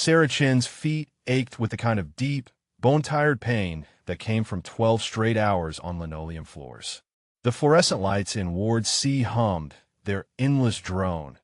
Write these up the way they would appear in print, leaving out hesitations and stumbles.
Sarah Chen's feet ached with the kind of deep, bone-tired pain that came from 12 straight hours on linoleum floors. The fluorescent lights in Ward C hummed, their endless drone,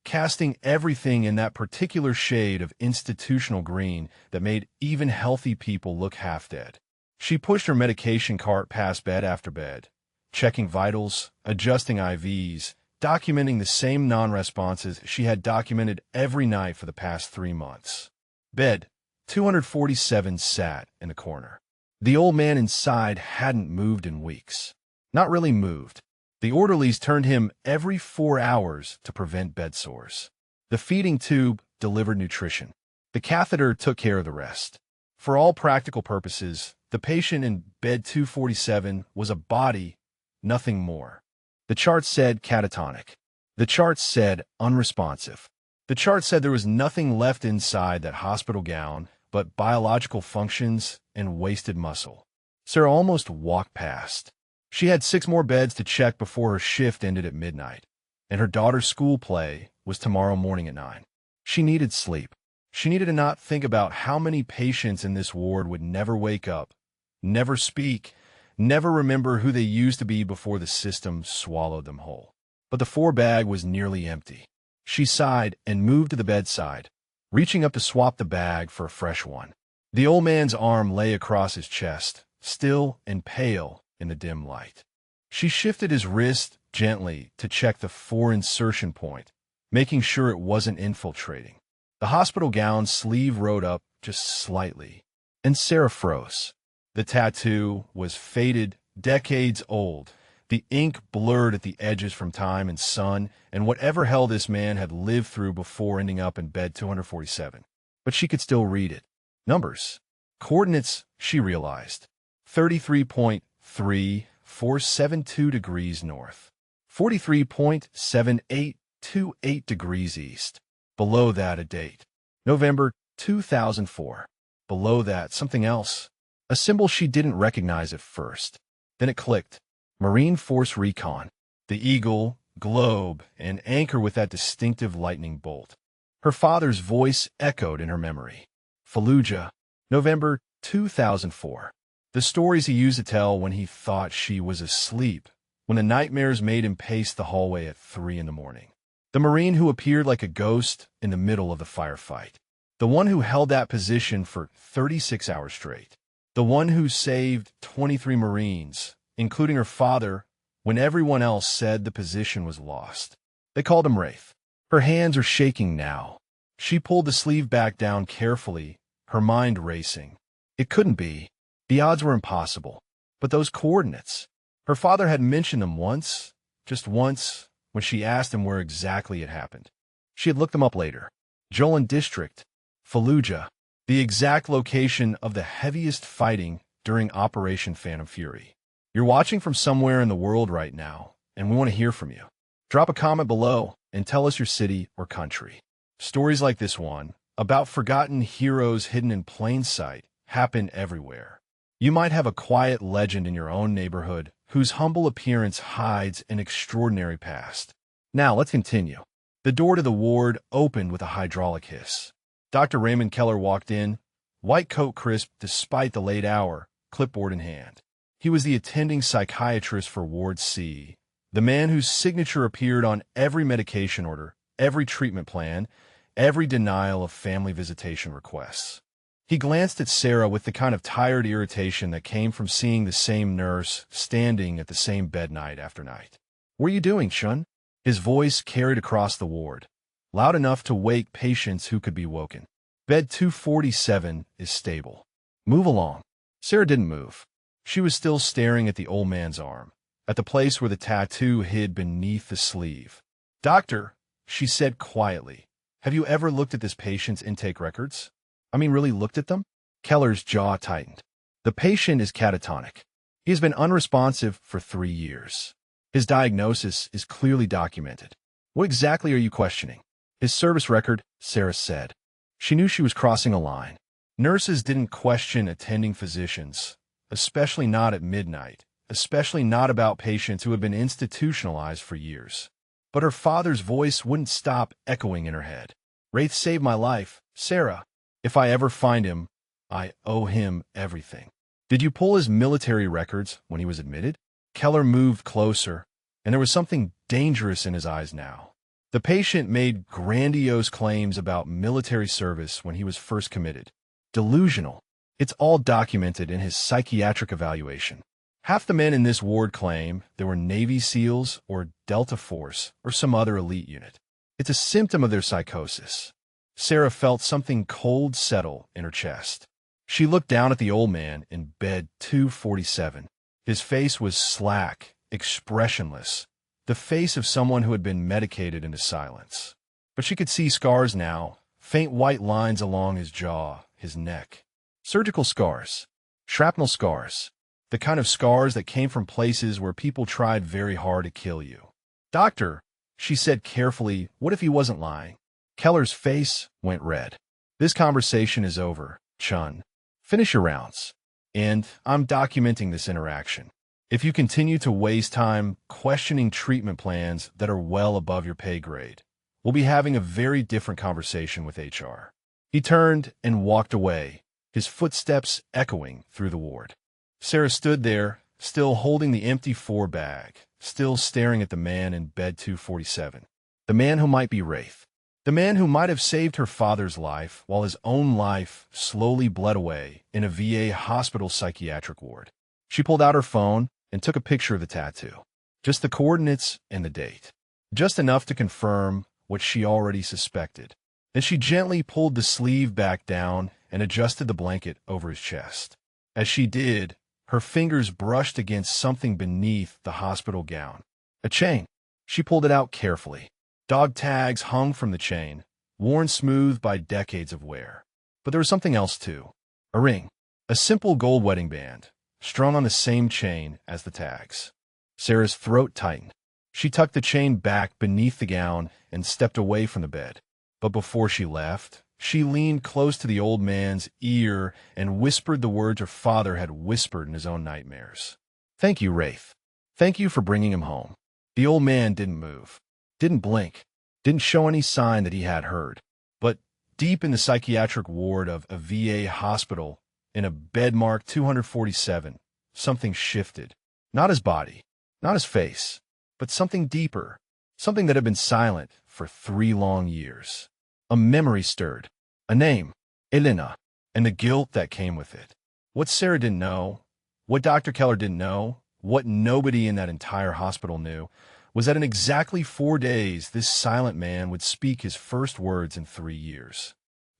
casting everything in that particular shade of institutional green that made even healthy people look half-dead. She pushed her medication cart past bed after bed, checking vitals, adjusting IVs, documenting the same non-responses she had documented every night for the past 3 months. Bed 247 sat in the corner. The old man inside hadn't moved in weeks. Not really moved. The orderlies turned him every 4 hours to prevent bed sores. The feeding tube delivered nutrition. The catheter took care of the rest. For all practical purposes, the patient in bed 247 was a body, nothing more. The chart said catatonic. The chart said unresponsive. The chart said there was nothing left inside that hospital gown but biological functions and wasted muscle. Sarah almost walked past. She had 6 more beds to check before her shift ended at midnight, and her daughter's school play was tomorrow morning at 9. She needed sleep. She needed to not think about how many patients in this ward would never wake up, never speak, never remember who they used to be before the system swallowed them whole. But the 4-bag was nearly empty. She sighed and moved to the bedside, reaching up to swap the bag for a fresh one. The old man's arm lay across his chest, still and pale in the dim light. She shifted his wrist gently to check the 4 insertion point, making sure it wasn't infiltrating. The hospital gown sleeve rode up just slightly, and Sarah froze. The tattoo was faded, decades old, the ink blurred at the edges from time and sun and whatever hell this man had lived through before ending up in bed 247. But she could still read it. Numbers. Coordinates, she realized. 33.3472 degrees north. 43.7828 degrees east. Below that, a date. November 2004. Below that, something else. A symbol she didn't recognize at first. Then it clicked. Marine Force Recon. The eagle, globe, and anchor with that distinctive lightning bolt. Her father's voice echoed in her memory. Fallujah. November 2004. The stories he used to tell when he thought she was asleep, when the nightmares made him pace the hallway at 3 in the morning. The Marine who appeared like a ghost in the middle of the firefight. The one who held that position for 36 hours straight. The one who saved 23 Marines, including her father, when everyone else said the position was lost. They called him Wraith. Her hands are shaking now. She pulled the sleeve back down carefully, her mind racing. It couldn't be. The odds were impossible. But those coordinates. Her father had mentioned them once, just once, when she asked him where exactly it happened. She had looked them up later. Jolan District, Fallujah, the exact location of the heaviest fighting during Operation Phantom Fury. You're watching from somewhere in the world right now, and we want to hear from you. Drop a comment below and tell us your city or country. Stories like this one, about forgotten heroes hidden in plain sight, happen everywhere. You might have a quiet legend in your own neighborhood whose humble appearance hides an extraordinary past. Now, let's continue. The door to the ward opened with a hydraulic hiss. Dr. Raymond Keller walked in, white coat crisp despite the late hour, clipboard in hand. He was the attending psychiatrist for Ward C, the man whose signature appeared on every medication order, every treatment plan, every denial of family visitation requests. He glanced at Sarah with the kind of tired irritation that came from seeing the same nurse standing at the same bed night after night. "What are you doing, Shun?" His voice carried across the ward, loud enough to wake patients who could be woken. "Bed 247 is stable. Move along." Sarah didn't move. She was still staring at the old man's arm, at the place where the tattoo hid beneath the sleeve. "Doctor," she said quietly, "have you ever looked at this patient's intake records? Really looked at them?" Keller's jaw tightened. "The patient is catatonic. He has been unresponsive for 3 years. His diagnosis is clearly documented. What exactly are you questioning?" "His service record," Sarah said. She knew she was crossing a line. Nurses didn't question attending physicians, especially not at midnight, especially not about patients who had been institutionalized for years. But her father's voice wouldn't stop echoing in her head. "Wraith saved my life, Sarah. If I ever find him, I owe him everything. Did you pull his military records when he was admitted? Keller moved closer, and there was something dangerous in his eyes now. The patient made grandiose claims about military service when he was first committed. Delusional. It's all documented in his psychiatric evaluation. Half the men in this ward claim they were Navy SEALs or Delta Force or some other elite unit. It's a symptom of their psychosis. Sarah felt something cold settle in her chest. She looked down at the old man in bed 247. His face was slack, expressionless, the face of someone who had been medicated into silence. But she could see scars now, faint white lines along his jaw, his neck. Surgical scars. Shrapnel scars. The kind of scars that came from places where people tried very hard to kill you. Doctor, she said carefully, what if he wasn't lying? Keller's face went red. This conversation is over, Chun. Finish your rounds. And I'm documenting this interaction. If you continue to waste time questioning treatment plans that are well above your pay grade, we'll be having a very different conversation with HR. He turned and walked away, his footsteps echoing through the ward. Sarah stood there, still holding the empty 4 bag, still staring at the man in bed 247. The man who might be Wraith. The man who might have saved her father's life while his own life slowly bled away in a VA hospital psychiatric ward. She pulled out her phone and took a picture of the tattoo. Just the coordinates and the date. Just enough to confirm what she already suspected. Then she gently pulled the sleeve back down and adjusted the blanket over his chest. As she did, her fingers brushed against something beneath the hospital gown. A chain. She pulled it out carefully. Dog tags hung from the chain, worn smooth by decades of wear. But there was something else too. A ring. A simple gold wedding band, strung on the same chain as the tags. Sarah's throat tightened. She tucked the chain back beneath the gown and stepped away from the bed. But before she left, she leaned close to the old man's ear and whispered the words her father had whispered in his own nightmares. Thank you, Wraith. Thank you for bringing him home. The old man didn't move, didn't blink, didn't show any sign that he had heard. But deep in the psychiatric ward of a VA hospital, in a bed marked 247, something shifted. Not his body, not his face, but something deeper, something that had been silent for 3 long years. A memory stirred, a name, Elena, and the guilt that came with it. What Sarah didn't know, what Dr. Keller didn't know, what nobody in that entire hospital knew, was that in exactly 4 days, this silent man would speak his first words in 3 years.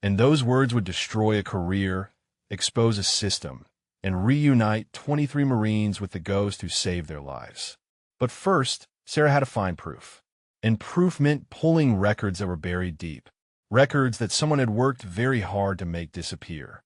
And those words would destroy a career, expose a system, and reunite 23 Marines with the ghost who saved their lives. But first, Sarah had to find proof. And proof meant pulling records that were buried deep. Records that someone had worked very hard to make disappear.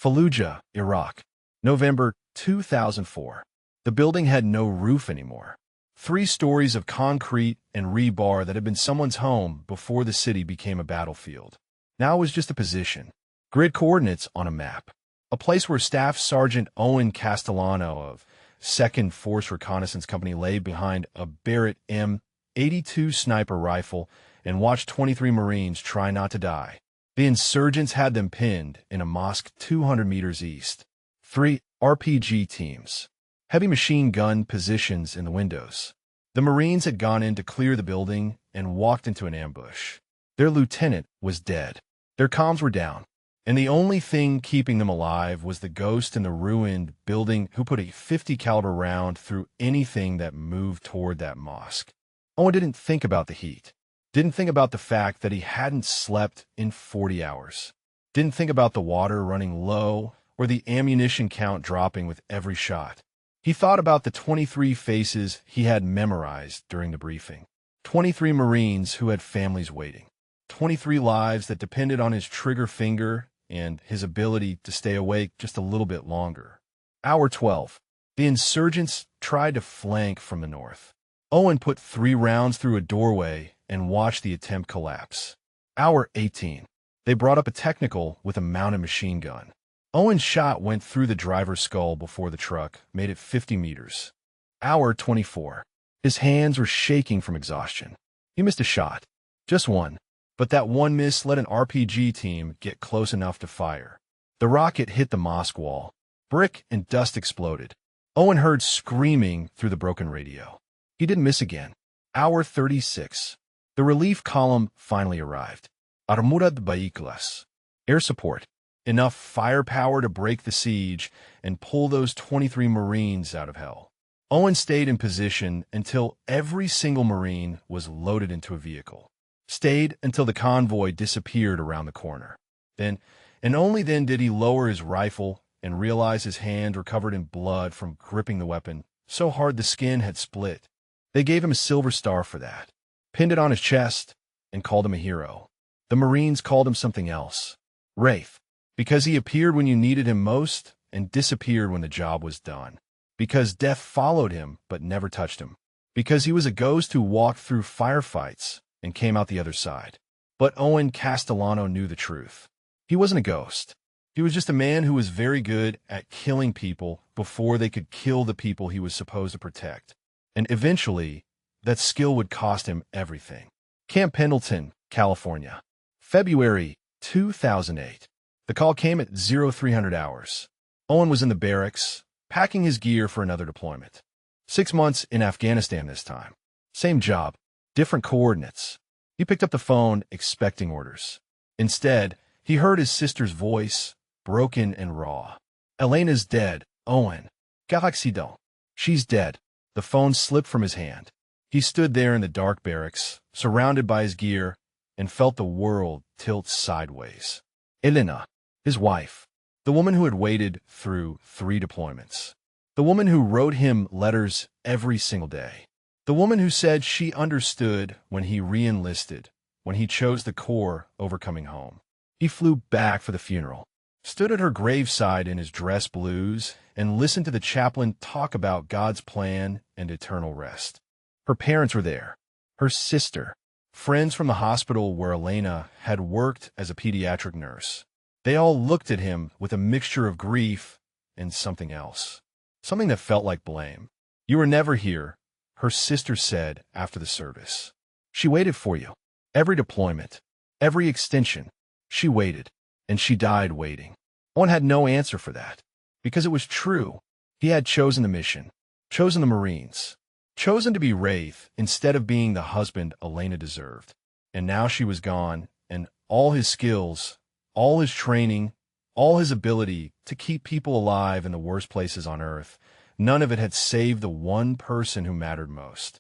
Fallujah, Iraq, November 2004. The building had no roof anymore. 3 stories of concrete and rebar that had been someone's home before the city became a battlefield. Now it was just a position. Grid coordinates on a map. A place where Staff Sergeant Owen Castellano of 2nd Force Reconnaissance Company lay behind a Barrett M82 sniper rifle and watched 23 Marines try not to die. The insurgents had them pinned in a mosque 200 meters east. 3 RPG teams. Heavy machine gun positions in the windows. The Marines had gone in to clear the building and walked into an ambush. Their lieutenant was dead. Their comms were down. And the only thing keeping them alive was the ghost in the ruined building who put a .50 caliber round through anything that moved toward that mosque. Owen didn't think about the heat. Didn't think about the fact that he hadn't slept in 40 hours. Didn't think about the water running low or the ammunition count dropping with every shot. He thought about the 23 faces he had memorized during the briefing. 23 Marines who had families waiting. 23 lives that depended on his trigger finger and his ability to stay awake just a little bit longer. Hour 12. The insurgents tried to flank from the north. Owen put 3 rounds through a doorway and watched the attempt collapse. Hour 18. They brought up a technical with a mounted machine gun. Owen's shot went through the driver's skull before the truck, made it 50 meters. Hour 24. His hands were shaking from exhaustion. He missed a shot. Just one. But that one miss let an RPG team get close enough to fire. The rocket hit the mosque wall. Brick and dust exploded. Owen heard screaming through the broken radio. He didn't miss again. Hour 36. The relief column finally arrived. Armura de Vehículos. Air support. Enough firepower to break the siege and pull those 23 Marines out of hell. Owen stayed in position until every single Marine was loaded into a vehicle. Stayed until the convoy disappeared around the corner. Then, and only then, did he lower his rifle and realize his hand were covered in blood from gripping the weapon so hard the skin had split. They gave him a silver star for that, pinned it on his chest, and called him a hero. The Marines called him something else. Wraith. Because he appeared when you needed him most and disappeared when the job was done. Because death followed him but never touched him. Because he was a ghost who walked through firefights and came out the other side. But Owen Castellano knew the truth. He wasn't a ghost. He was just a man who was very good at killing people before they could kill the people he was supposed to protect. And eventually, that skill would cost him everything. Camp Pendleton, California. February 2008. The call came at 0300 hours. Owen was in the barracks, packing his gear for another deployment. 6 months in Afghanistan this time. Same job, different coordinates. He picked up the phone, expecting orders. Instead, he heard his sister's voice, broken and raw. Elena's dead, Owen. Quel accident. She's dead. The phone slipped from his hand. He stood there in the dark barracks, surrounded by his gear, and felt the world tilt sideways. Elena, his wife, the woman who had waited through 3 deployments, the woman who wrote him letters every single day, the woman who said she understood when he re-enlisted, when he chose the Corps over coming home. He flew back for the funeral, stood at her graveside in his dress blues, and listened to the chaplain talk about God's plan and eternal rest. Her parents were there, her sister, friends from the hospital where Elena had worked as a pediatric nurse. They all looked at him with a mixture of grief and something else, something that felt like blame. You were never here, her sister said after the service. She waited for you. Every deployment, every extension, she waited, and she died waiting. One had no answer for that, because it was true. He had chosen the mission, chosen the Marines, chosen to be Wraith instead of being the husband Elena deserved. And now she was gone, and all his skills, all his training, all his ability to keep people alive in the worst places on Earth, none of it had saved the one person who mattered most.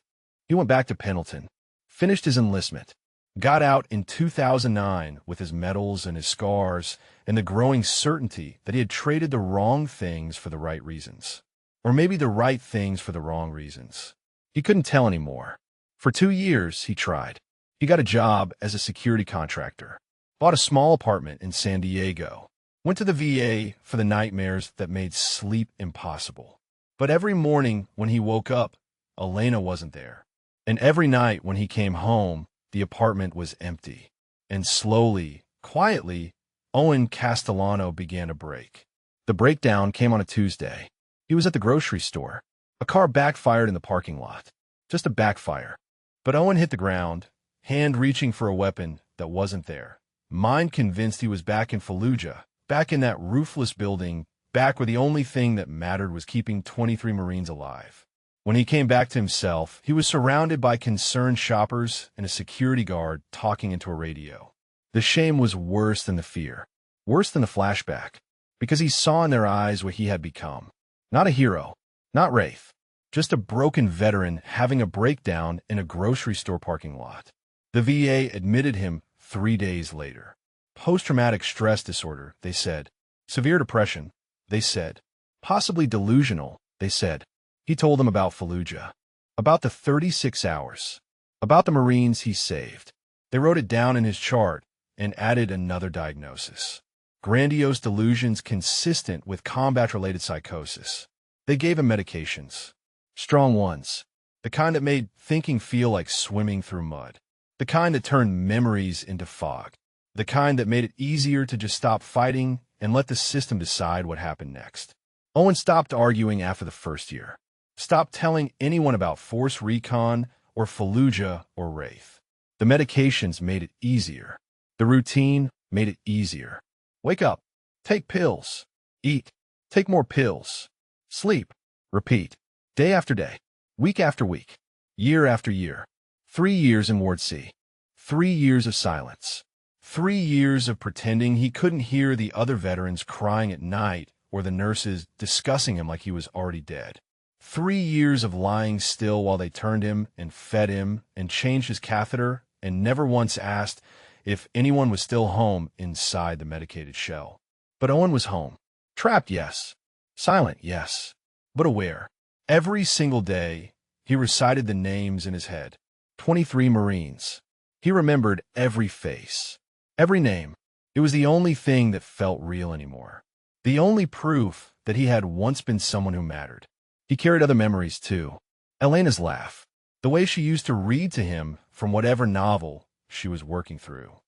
He went back to Pendleton, finished his enlistment, got out in 2009 with his medals and his scars and the growing certainty that he had traded the wrong things for the right reasons. Or maybe the right things for the wrong reasons. He couldn't tell anymore. For 2 years, he tried. He got a job as a security contractor, bought a small apartment in San Diego, went to the VA for the nightmares that made sleep impossible. But every morning when he woke up, Elena wasn't there. And every night when he came home, the apartment was empty. And slowly, quietly, Owen Castellano began to break. The breakdown came on a Tuesday. He was at the grocery store. A car backfired in the parking lot. Just a backfire. But Owen hit the ground, hand reaching for a weapon that wasn't there. Mind convinced he was back in Fallujah, back in that roofless building, back where the only thing that mattered was keeping 23 Marines alive. When he came back to himself, he was surrounded by concerned shoppers and a security guard talking into a radio. The shame was worse than the fear, worse than the flashback, because he saw in their eyes what he had become. Not a hero, not Wraith, just a broken veteran having a breakdown in a grocery store parking lot. The VA admitted him 3 days later. Post-traumatic stress disorder, they said. Severe depression, they said. Possibly delusional, they said. He told them about Fallujah, about the 36 hours, about the Marines he saved. They wrote it down in his chart and added another diagnosis. Grandiose delusions consistent with combat-related psychosis. They gave him medications. Strong ones. The kind that made thinking feel like swimming through mud. The kind that turned memories into fog. The kind that made it easier to just stop fighting and let the system decide what happened next. Owen stopped arguing after the first year. Stopped telling anyone about Force Recon or Fallujah or Wraith. The medications made it easier. The routine made it easier. Wake up. Take pills. Eat. Take more pills. Sleep. Repeat. Day after day. Week after week. Year after year. 3 years in Ward C. 3 years of silence. 3 years of pretending he couldn't hear the other veterans crying at night or the nurses discussing him like he was already dead. 3 years of lying still while they turned him and fed him and changed his catheter and never once asked if anyone was still home inside the medicated shell. But Owen was home. Trapped, yes. Silent, yes. But aware. Every single day, he recited the names in his head. 23 Marines. He remembered every face. Every name. It was the only thing that felt real anymore. The only proof that he had once been someone who mattered. He carried other memories, too. Elena's laugh. The way she used to read to him from whatever novel she was working through.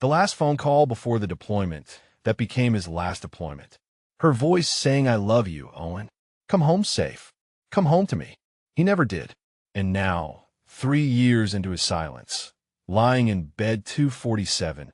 The last phone call before the deployment that became his last deployment. Her voice saying, "I love you, Owen. Come home safe. Come home to me." He never did. And now, 3 years into his silence, lying in bed 247,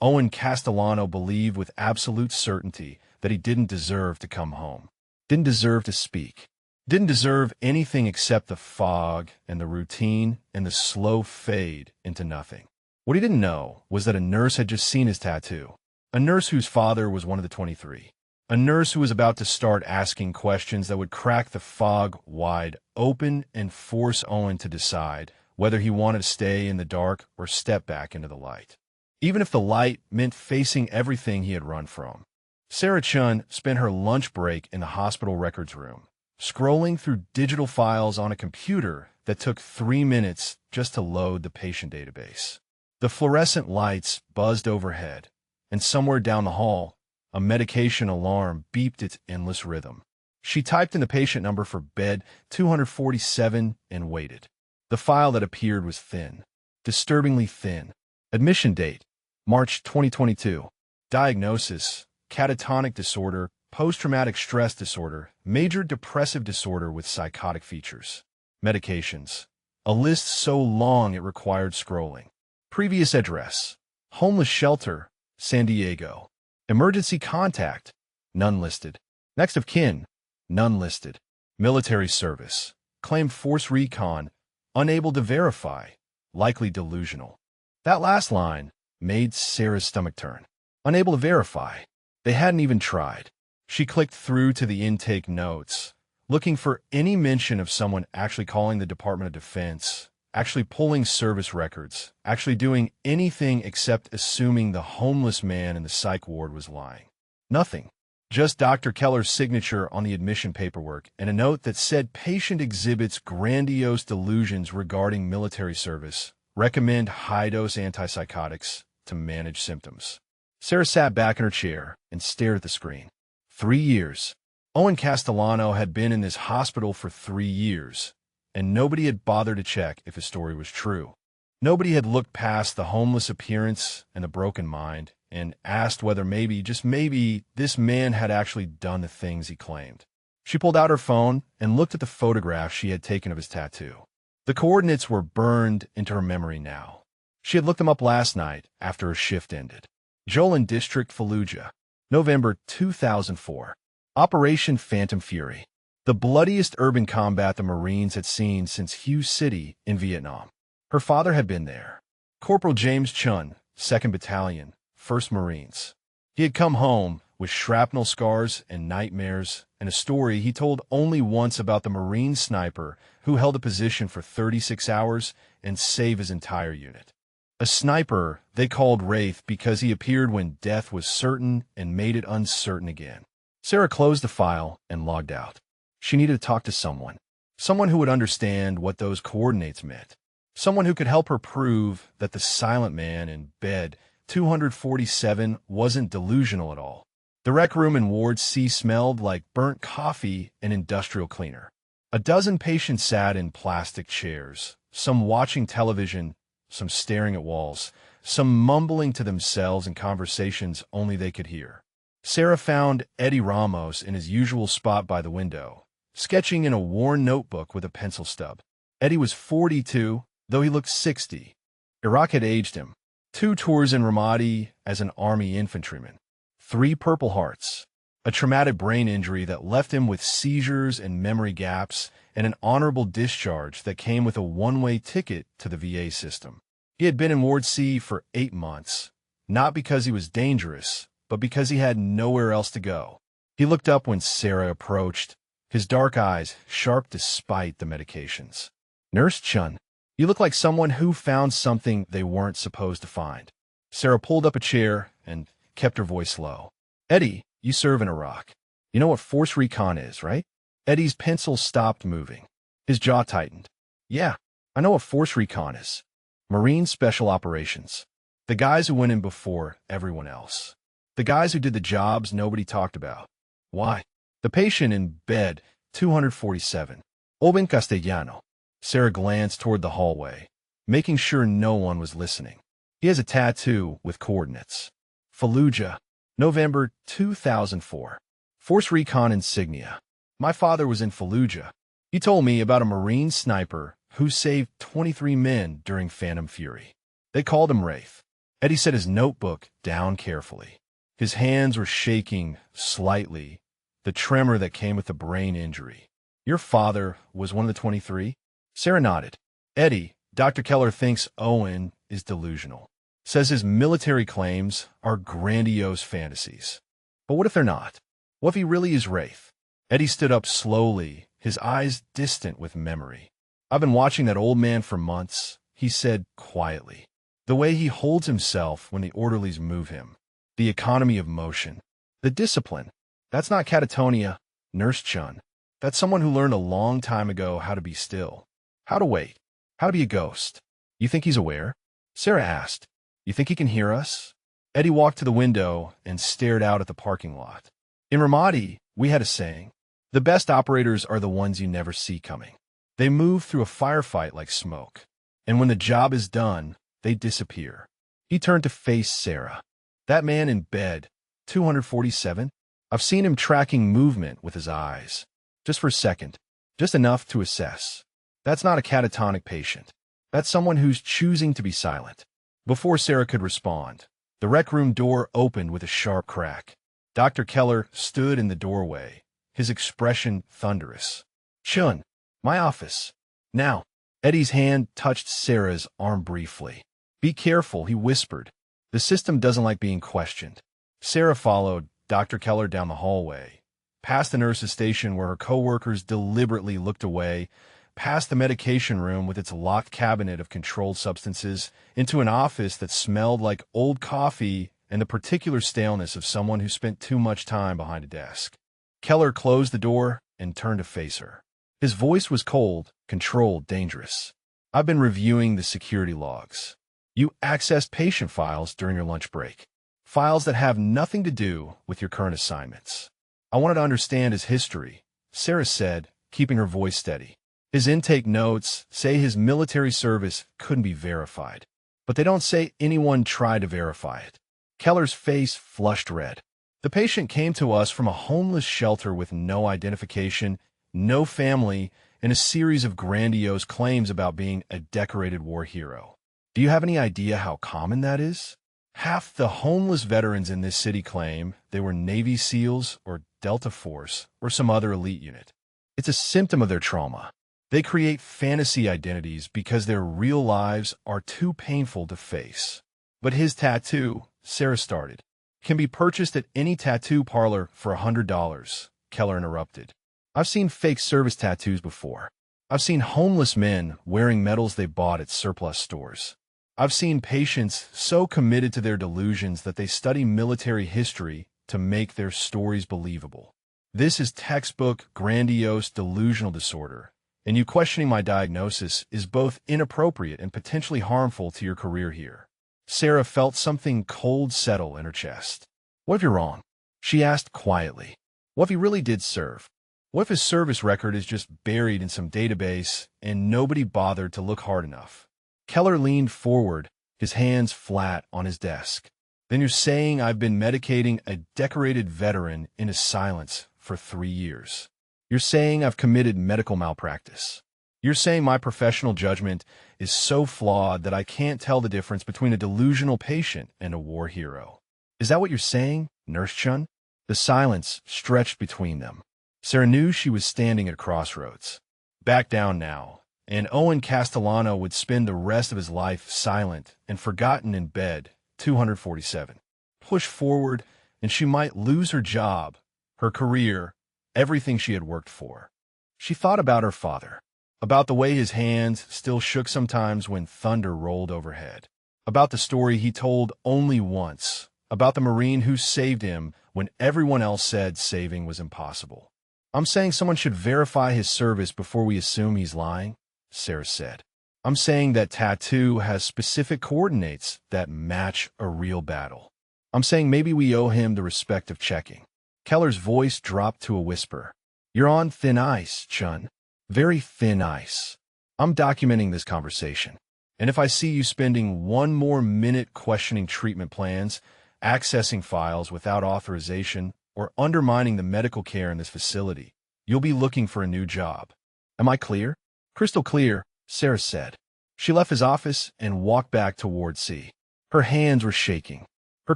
Owen Castellano believed with absolute certainty that he didn't deserve to come home. Didn't deserve to speak. Didn't deserve anything except the fog and the routine and the slow fade into nothing. What he didn't know was that a nurse had just seen his tattoo. A nurse whose father was one of the 23. A nurse who was about to start asking questions that would crack the fog wide open and force Owen to decide whether he wanted to stay in the dark or step back into the light. Even if the light meant facing everything he had run from. Sarah Chun spent her lunch break in the hospital records room, scrolling through digital files on a computer that took 3 minutes just to load the patient database. The fluorescent lights buzzed overhead, and somewhere down the hall, a medication alarm beeped its endless rhythm. She typed in the patient number for bed 247 and waited. The file that appeared was thin, disturbingly thin. Admission date, March 2022. Diagnosis, catatonic disorder, post-traumatic stress disorder, major depressive disorder with psychotic features. Medications, a list so long it required scrolling. Previous address, homeless shelter, San Diego. Emergency contact, none listed. Next of kin, none listed. Military service, claimed force recon, unable to verify, likely delusional. That last line made Sarah's stomach turn. Unable to verify. They hadn't even tried. She clicked through to the intake notes, looking for any mention of someone actually calling the Department of Defense, actually pulling service records, actually doing anything except assuming the homeless man in the psych ward was lying. Nothing. Just Dr. Keller's signature on the admission paperwork and a note that said patient exhibits grandiose delusions regarding military service. Recommend high-dose antipsychotics to manage symptoms. Sarah sat back in her chair and stared at the screen. 3 years. Owen Castellano had been in this hospital for 3 years, and nobody had bothered to check if his story was true. Nobody had looked past the homeless appearance and the broken mind and asked whether maybe, just maybe, this man had actually done the things he claimed. She pulled out her phone and looked at the photograph she had taken of his tattoo. The coordinates were burned into her memory now. She had looked them up last night after her shift ended. Jolin District, Fallujah, November 2004. Operation Phantom Fury. The bloodiest urban combat the Marines had seen since Hughes City in Vietnam. Her father had been there. Corporal James Chun, 2nd Battalion, 1st Marines. He had come home with shrapnel scars and nightmares and a story he told only once about the Marine sniper who held a position for 36 hours and saved his entire unit. A sniper they called Wraith because he appeared when death was certain and made it uncertain again. Sarah closed the file and logged out. She needed to talk to someone. Someone who would understand what those coordinates meant. Someone who could help her prove that the silent man in bed 247 wasn't delusional at all. The rec room in Ward C smelled like burnt coffee and industrial cleaner. A dozen patients sat in plastic chairs, some watching television, some staring at walls, some mumbling to themselves in conversations only they could hear. Sarah found Eddie Ramos in his usual spot by the window, sketching in a worn notebook with a pencil stub. Eddie was 42, though he looked 60. Iraq had aged him. 2 tours in Ramadi as an army infantryman. 3 Purple Hearts. A traumatic brain injury that left him with seizures and memory gaps, and an honorable discharge that came with a one-way ticket to the VA system. He had been in Ward C for 8 months, not because he was dangerous, but because he had nowhere else to go. He looked up when Sarah approached, his dark eyes sharp despite the medications. "Nurse Chun, you look like someone who found something they weren't supposed to find." Sarah pulled up a chair and kept her voice low. "Eddie, you serve in Iraq. You know what Force Recon is, right?" Eddie's pencil stopped moving. His jaw tightened. "Yeah, I know what Force Recon is. Marine Special Operations. The guys who went in before everyone else. The guys who did the jobs nobody talked about." "Why?" "The patient in bed 247. Obin Castellano." Sarah glanced toward the hallway, making sure no one was listening. "He has a tattoo with coordinates. Fallujah, November 2004. Force Recon insignia. My father was in Fallujah. He told me about a Marine sniper who saved 23 men during Phantom Fury. They called him Wraith." Eddie set his notebook down carefully. His hands were shaking slightly, the tremor that came with the brain injury. "Your father was one of the 23? Sarah nodded. "Eddie, Dr. Keller thinks Owen is delusional. Says his military claims are grandiose fantasies. But what if they're not? What if he really is Wraith?" Eddie stood up slowly, his eyes distant with memory. "I've been watching that old man for months," he said quietly. "The way he holds himself when the orderlies move him. The economy of motion. The discipline. That's not catatonia, Nurse Chun. That's someone who learned a long time ago how to be still. How to wait. How to be a ghost." "You think he's aware?" Sarah asked. "You think he can hear us?" Eddie walked to the window and stared out at the parking lot. "In Ramadi, we had a saying. The best operators are the ones you never see coming. They move through a firefight like smoke. And when the job is done, they disappear." He turned to face Sarah. "That man in bed, 247? I've seen him tracking movement with his eyes. Just for a second. Just enough to assess. That's not a catatonic patient. That's someone who's choosing to be silent." Before Sarah could respond, the rec room door opened with a sharp crack. Dr. Keller stood in the doorway, his expression thunderous. "Chun, my office. Now." Eddie's hand touched Sarah's arm briefly. "Be careful," he whispered. "The system doesn't like being questioned." Sarah followed Dr. Keller down the hallway, past the nurse's station where her coworkers deliberately looked away, past the medication room with its locked cabinet of controlled substances, into an office that smelled like old coffee and the particular staleness of someone who spent too much time behind a desk. Keller closed the door and turned to face her. His voice was cold, controlled, dangerous. "I've been reviewing the security logs. You accessed patient files during your lunch break. Files that have nothing to do with your current assignments. I wanted to understand his history," Sarah said, keeping her voice steady. "His intake notes say his military service couldn't be verified, but they don't say anyone tried to verify it." Keller's face flushed red. "The patient came to us from a homeless shelter with no identification, no family, and a series of grandiose claims about being a decorated war hero. Do you have any idea how common that is? Half the homeless veterans in this city claim they were Navy SEALs or Delta Force or some other elite unit. It's a symptom of their trauma. They create fantasy identities because their real lives are too painful to face." "But his tattoo," Sarah started, "can be purchased at any tattoo parlor for $100, Keller interrupted. "I've seen fake service tattoos before. I've seen homeless men wearing medals they bought at surplus stores. I've seen patients so committed to their delusions that they study military history to make their stories believable. This is textbook grandiose delusional disorder, and you questioning my diagnosis is both inappropriate and potentially harmful to your career here." Sarah felt something cold settle in her chest. "What if you're wrong?" she asked quietly. "What if he really did serve? What if his service record is just buried in some database and nobody bothered to look hard enough?" Keller leaned forward, his hands flat on his desk. "Then you're saying I've been medicating a decorated veteran into silence for 3 years. You're saying I've committed medical malpractice. You're saying my professional judgment is so flawed that I can't tell the difference between a delusional patient and a war hero. Is that what you're saying, Nurse Chun? The silence stretched between them. Sarah knew she was standing at a crossroads. Back down now, and Owen Castellano would spend the rest of his life silent and forgotten in bed. 247. Push forward, and she might lose her job, her career, everything she had worked for. She thought about her father, about the way his hands still shook sometimes when thunder rolled overhead, about the story he told only once, about the Marine who saved him when everyone else said saving was impossible. I'm saying someone should verify his service before we assume he's lying, Sarah said. I'm saying that tattoo has specific coordinates that match a real battle. I'm saying maybe we owe him the respect of checking. Keller's voice dropped to a whisper. You're on thin ice, Chun. Very thin ice. I'm documenting this conversation. And if I see you spending one more minute questioning treatment plans, accessing files without authorization, or undermining the medical care in this facility, you'll be looking for a new job. Am I clear? Crystal clear, Sarah said. She left his office and walked back toward C. Her hands were shaking. Her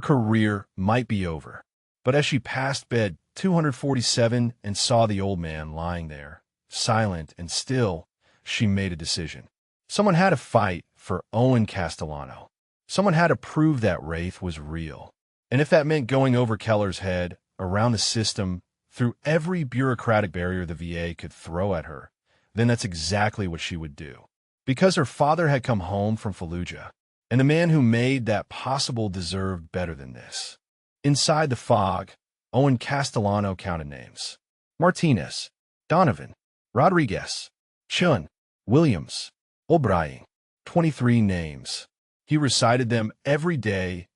career might be over. But as she passed bed 247 and saw the old man lying there, silent and still, she made a decision. Someone had to fight for Owen Castellano. Someone had to prove that Wraith was real. And if that meant going over Keller's head, around the system, through every bureaucratic barrier the VA could throw at her, then that's exactly what she would do. Because her father had come home from Fallujah, and the man who made that possible deserved better than this. Inside the fog, Owen Castellano counted names. Martinez, Donovan, Rodriguez, Chun, Williams, O'Brien. 23 names. He recited them every day,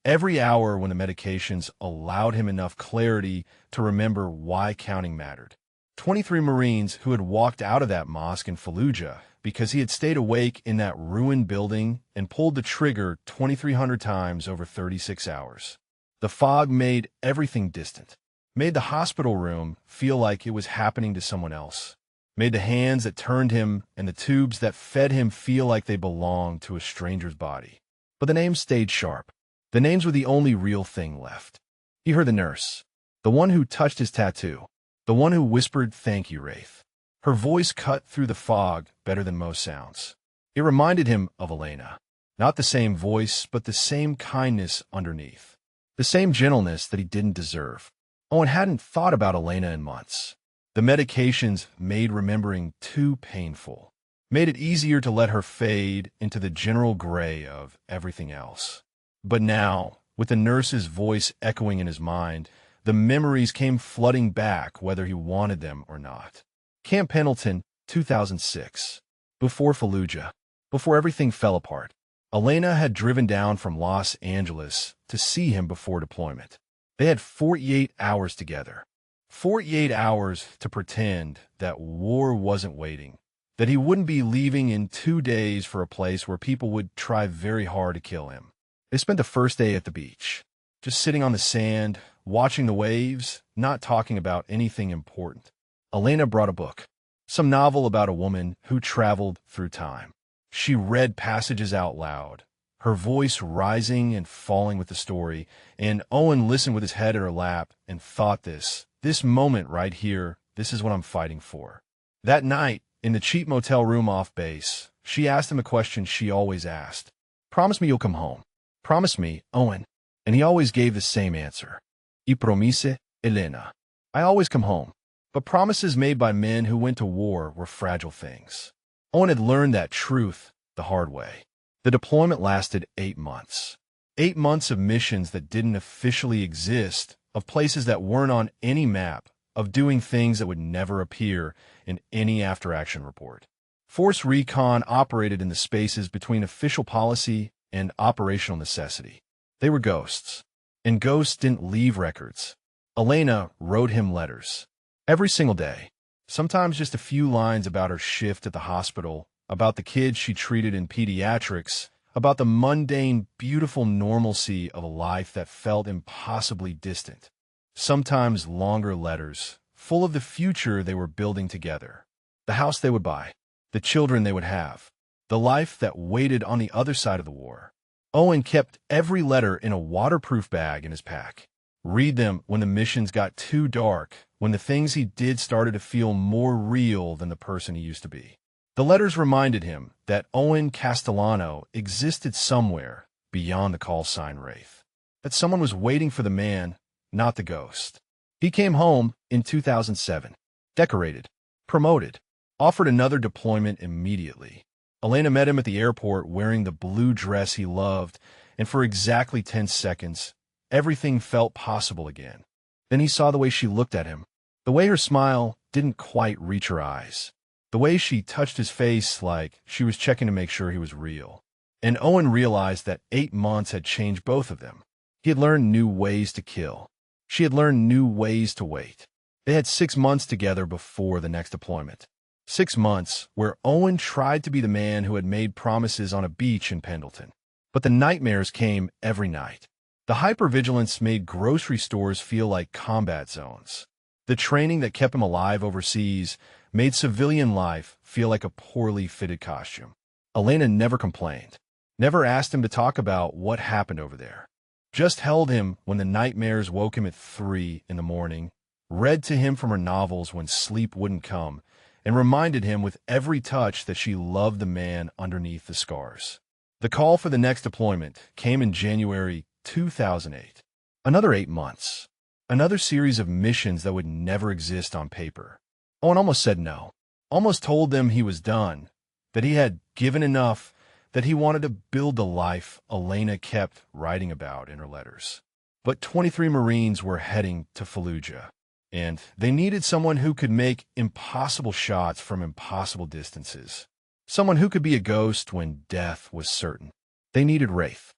every hour when the medications allowed him enough clarity to remember why counting mattered. 23 Marines who had walked out of that mosque in Fallujah because he had stayed awake in that ruined building and pulled the trigger 2,300 times over 36 hours. The fog made everything distant, made the hospital room feel like it was happening to someone else, made the hands that turned him and the tubes that fed him feel like they belonged to a stranger's body. But the names stayed sharp. The names were the only real thing left. He heard the nurse, the one who touched his tattoo, the one who whispered, "Thank you, Wraith." Her voice cut through the fog better than most sounds. It reminded him of Elena. Not the same voice, but the same kindness underneath. The same gentleness that he didn't deserve. Owen hadn't thought about Elena in months. The medications made remembering too painful, made it easier to let her fade into the general gray of everything else. But now, with the nurse's voice echoing in his mind, the memories came flooding back whether he wanted them or not. Camp Pendleton, 2006. Before Fallujah, before everything fell apart, Elena had driven down from Los Angeles to see him before deployment. They had 48 hours together. 48 hours to pretend that war wasn't waiting, that he wouldn't be leaving in 2 days for a place where people would try very hard to kill him. They spent the first day at the beach, just sitting on the sand, watching the waves, not talking about anything important. Elena brought a book, some novel about a woman who traveled through time. She read passages out loud, her voice rising and falling with the story, and Owen listened with his head in her lap and thought this moment right here, this is what I'm fighting for. That night, in the cheap motel room off base, she asked him a question she always asked. Promise me you'll come home. Promise me, Owen. And he always gave the same answer. Y promise, Elena. I always come home. But promises made by men who went to war were fragile things. Owen had learned that truth the hard way. The deployment lasted 8 months. 8 months of missions that didn't officially exist, of places that weren't on any map, of doing things that would never appear in any after-action report. Force Recon operated in the spaces between official policy and operational necessity. They were ghosts, and ghosts didn't leave records. Elena wrote him letters. Every single day, sometimes just a few lines about her shift at the hospital, about the kids she treated in pediatrics, about the mundane, beautiful normalcy of a life that felt impossibly distant. Sometimes longer letters, full of the future they were building together, the house they would buy, the children they would have, the life that waited on the other side of the war. Owen kept every letter in a waterproof bag in his pack. Read them when the missions got too dark, when the things he did started to feel more real than the person he used to be. The letters reminded him that Owen Castellano existed somewhere beyond the call sign Wraith, that someone was waiting for the man, not the ghost. He came home in 2007, decorated, promoted, offered another deployment immediately. Elena met him at the airport wearing the blue dress he loved, and for exactly 10 seconds, everything felt possible again. Then he saw the way she looked at him, the way her smile didn't quite reach her eyes, the way she touched his face like she was checking to make sure he was real. And Owen realized that 8 months had changed both of them. He had learned new ways to kill. She had learned new ways to wait. They had 6 months together before the next deployment. 6 months where Owen tried to be the man who had made promises on a beach in Pendleton. But the nightmares came every night. The hypervigilance made grocery stores feel like combat zones. The training that kept him alive overseas made civilian life feel like a poorly fitted costume. Elena never complained, never asked him to talk about what happened over there. Just held him when the nightmares woke him at 3 in the morning, read to him from her novels when sleep wouldn't come, and reminded him with every touch that she loved the man underneath the scars. The call for the next deployment came in January 2008. Another 8 months. Another series of missions that would never exist on paper. Owen almost said no. Almost told them he was done, that he had given enough, that he wanted to build the life Elena kept writing about in her letters. But 23 Marines were heading to Fallujah, and they needed someone who could make impossible shots from impossible distances. Someone who could be a ghost when death was certain. They needed Wraith.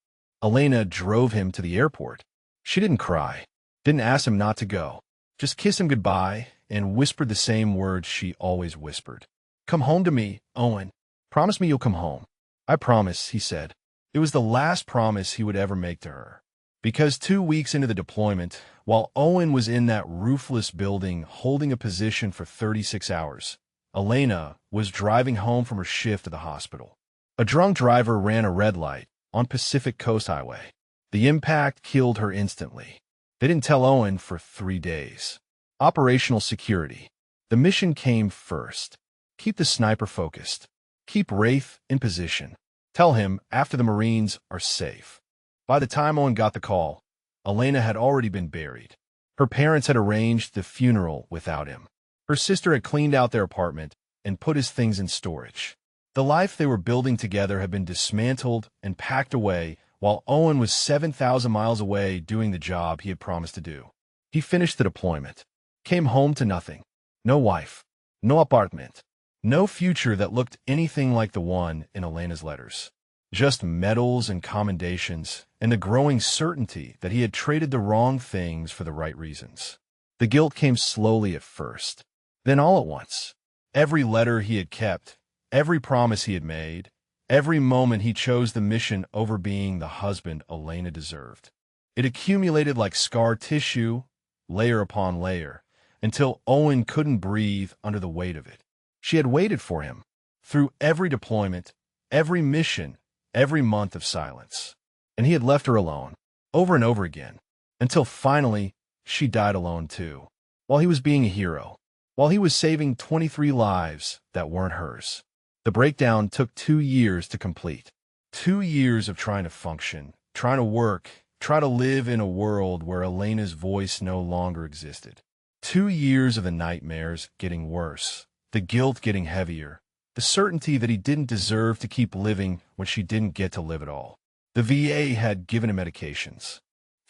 Elena drove him to the airport. She didn't cry, didn't ask him not to go, just kissed him goodbye and whispered the same words she always whispered. "Come home to me, Owen. Promise me you'll come home." "I promise," he said. It was the last promise he would ever make to her. Because 2 weeks into the deployment, while Owen was in that roofless building holding a position for 36 hours, Elena was driving home from her shift at the hospital. A drunk driver ran a red light on Pacific Coast Highway. The impact killed her instantly. They didn't tell Owen for 3 days. Operational security. The mission came first. Keep the sniper focused. Keep Wraith in position. Tell him after the Marines are safe. By the time Owen got the call, Elena had already been buried. Her parents had arranged the funeral without him. Her sister had cleaned out their apartment and put his things in storage. The life they were building together had been dismantled and packed away while Owen was 7,000 miles away doing the job he had promised to do. He finished the deployment, came home to nothing. No wife, no apartment, no future that looked anything like the one in Elena's letters. Just medals and commendations and the growing certainty that he had traded the wrong things for the right reasons. The guilt came slowly at first, then all at once. Every letter he had kept, every promise he had made, every moment he chose the mission over being the husband Elena deserved. It accumulated like scar tissue, layer upon layer, until Owen couldn't breathe under the weight of it. She had waited for him, through every deployment, every mission, every month of silence. And he had left her alone, over and over again, until finally she died alone too, while he was being a hero, while he was saving 23 lives that weren't hers. The breakdown took 2 years to complete. 2 years of trying to function, trying to work, try to live in a world where Elena's voice no longer existed. 2 years of the nightmares getting worse, the guilt getting heavier, the certainty that he didn't deserve to keep living when she didn't get to live at all. The VA had given him medications,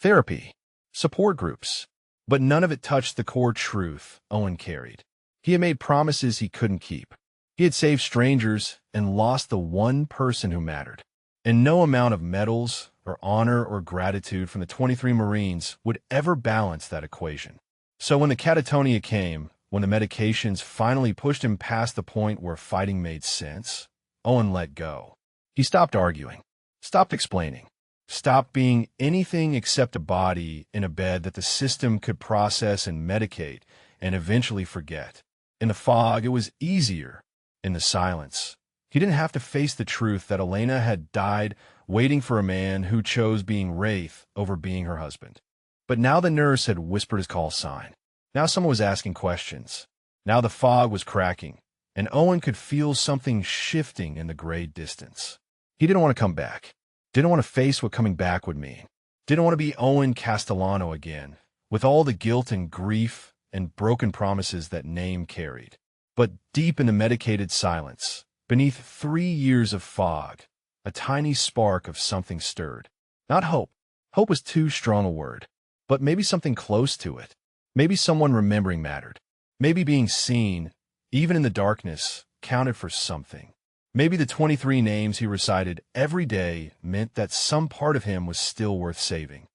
therapy, support groups, but none of it touched the core truth Owen carried. He had made promises he couldn't keep. He had saved strangers and lost the one person who mattered. And no amount of medals or honor or gratitude from the 23 Marines would ever balance that equation. So when the catatonia came, when the medications finally pushed him past the point where fighting made sense, Owen let go. He stopped arguing, stopped explaining, stopped being anything except a body in a bed that the system could process and medicate and eventually forget. In the fog, it was easier. in the silence. He didn't have to face the truth that Elena had died waiting for a man who chose being Wraith over being her husband. But now the nurse had whispered his call sign. Now someone was asking questions. Now the fog was cracking, and Owen could feel something shifting in the gray distance. He didn't want to come back. Didn't want to face what coming back would mean. Didn't want to be Owen Castellano again, with all the guilt and grief and broken promises that name carried. But deep in the medicated silence, beneath 3 years of fog, a tiny spark of something stirred. Not hope. Hope was too strong a word. But maybe something close to it. Maybe someone remembering mattered. Maybe being seen, even in the darkness, counted for something. Maybe the 23 names he recited every day meant that some part of him was still worth saving.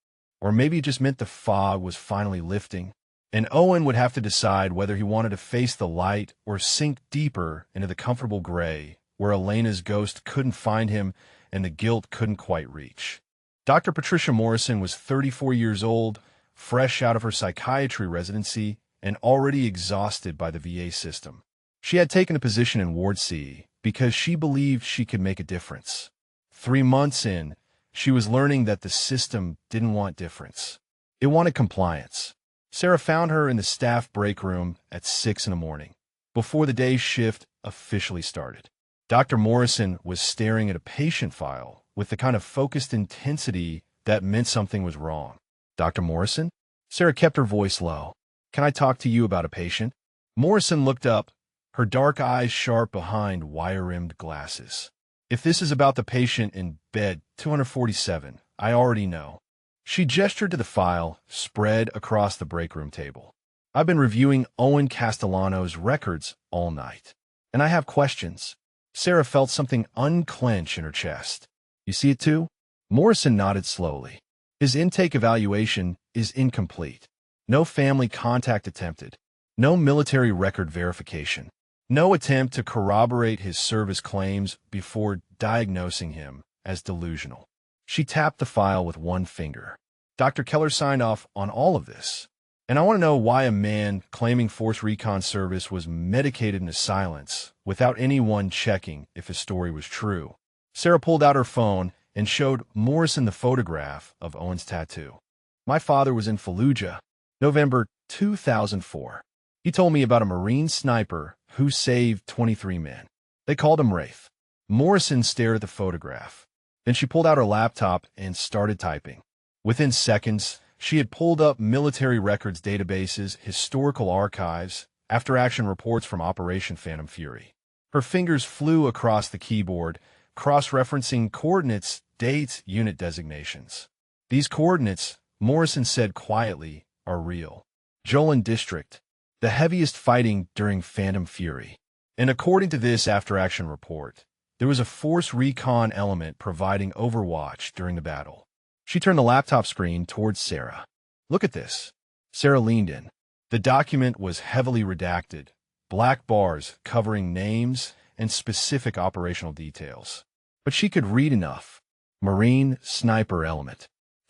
Or maybe it just meant the fog was finally lifting, and Owen would have to decide whether he wanted to face the light or sink deeper into the comfortable gray, where Elena's ghost couldn't find him and the guilt couldn't quite reach. Dr. Patricia Morrison was 34 years old, fresh out of her psychiatry residency, and already exhausted by the VA system. She had taken a position in Ward C because she believed she could make a difference. 3 months in, she was learning that the system didn't want difference. It wanted compliance. Sarah found her in the staff break room at 6 in the morning, before the day's shift officially started. Dr. Morrison was staring at a patient file with the kind of focused intensity that meant something was wrong. Dr. Morrison? Sarah kept her voice low. Can I talk to you about a patient? Morrison looked up, her dark eyes sharp behind wire-rimmed glasses. If this is about the patient in bed 247, I already know. She gestured to the file spread across the break room table. I've been reviewing Owen Castellano's records all night, and I have questions. Sarah felt something unclench in her chest. You see it too? Morrison nodded slowly. His intake evaluation is incomplete. No family contact attempted. No military record verification. No attempt to corroborate his service claims before diagnosing him as delusional. She tapped the file with one finger. Dr. Keller signed off on all of this. And I want to know why a man claiming Force Recon service was medicated into silence without anyone checking if his story was true. Sarah pulled out her phone and showed Morrison the photograph of Owen's tattoo. My father was in Fallujah, November 2004. He told me about a Marine sniper who saved 23 men. They called him Wraith. Morrison stared at the photograph. Then she pulled out her laptop and started typing. Within seconds, she had pulled up military records databases, historical archives, after-action reports from Operation Phantom Fury. Her fingers flew across the keyboard, cross-referencing coordinates, dates, unit designations. These coordinates, Morrison said quietly, are real. Jolin District, the heaviest fighting during Phantom Fury. And according to this after-action report, there was a Force Recon element providing overwatch during the battle. She turned the laptop screen towards Sarah. Look at this. Sarah leaned in. The document was heavily redacted, black bars covering names and specific operational details. But she could read enough. Marine sniper element.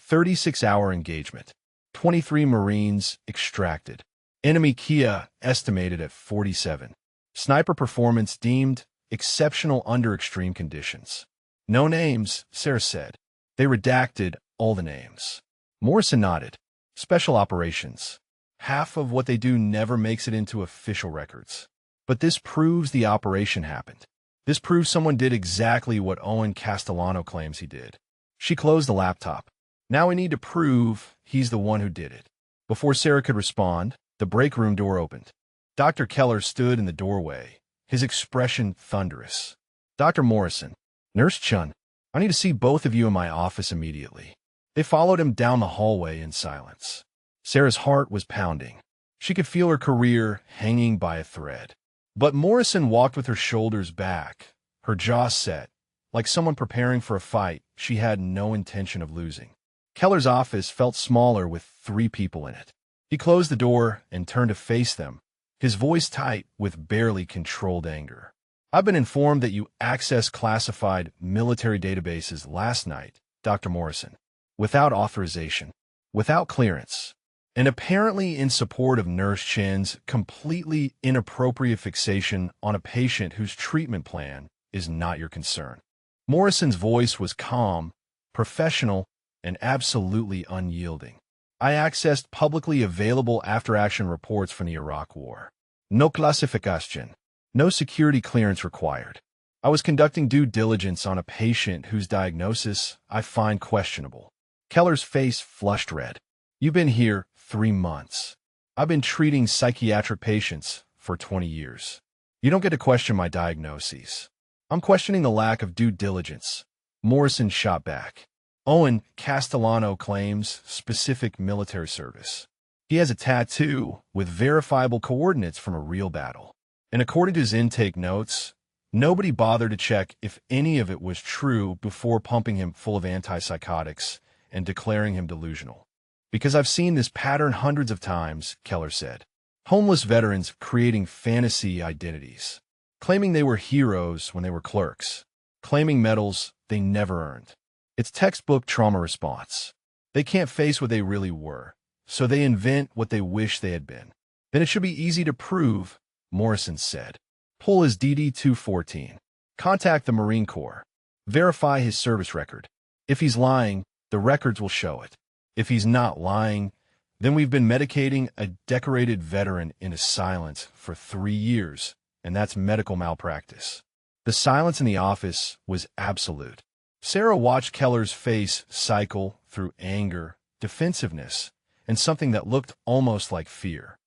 36-hour engagement. 23 Marines extracted. Enemy Kia estimated at 47. Sniper performance deemed exceptional under extreme conditions. No names, Sarah said. They redacted all the names. Morrison nodded. Special operations. Half of what they do never makes it into official records. But this proves the operation happened. This proves someone did exactly what Owen Castellano claims he did. She closed the laptop. Now we need to prove he's the one who did it. Before Sarah could respond, the break room door opened. Dr. Keller stood in the doorway, his expression thunderous. Dr. Morrison, Nurse Chun, I need to see both of you in my office immediately. They followed him down the hallway in silence. Sarah's heart was pounding. She could feel her career hanging by a thread. But Morrison walked with her shoulders back, her jaw set, like someone preparing for a fight she had no intention of losing. Keller's office felt smaller with 3 people in it. He closed the door and turned to face them, his voice tight with barely controlled anger. I've been informed that you accessed classified military databases last night, Dr. Morrison, without authorization, without clearance. and apparently in support of Nurse Chen's completely inappropriate fixation on a patient whose treatment plan is not your concern. Morrison's voice was calm, professional, and absolutely unyielding. I accessed publicly available after-action reports from the Iraq War. No clasification. No security clearance required. I was conducting due diligence on a patient whose diagnosis I find questionable. Keller's face flushed red. You've been here 3 months. I've been treating psychiatric patients for 20 years. You don't get to question my diagnoses. I'm questioning the lack of due diligence. Morrison shot back. Owen Castellano claims specific military service. He has a tattoo with verifiable coordinates from a real battle. And according to his intake notes, nobody bothered to check if any of it was true before pumping him full of antipsychotics and declaring him delusional. Because I've seen this pattern hundreds of times, Keller said. Homeless veterans creating fantasy identities, claiming they were heroes when they were clerks, claiming medals they never earned. It's textbook trauma response. They can't face what they really were, so they invent what they wish they had been. Then it should be easy to prove, Morrison said. Pull his DD-214. Contact the Marine Corps. Verify his service record. If he's lying, the records will show it. If he's not lying, then we've been medicating a decorated veteran into silence for 3 years, and that's medical malpractice. The silence in the office was absolute. Sarah watched Keller's face cycle through anger, defensiveness, and something that looked almost like fear.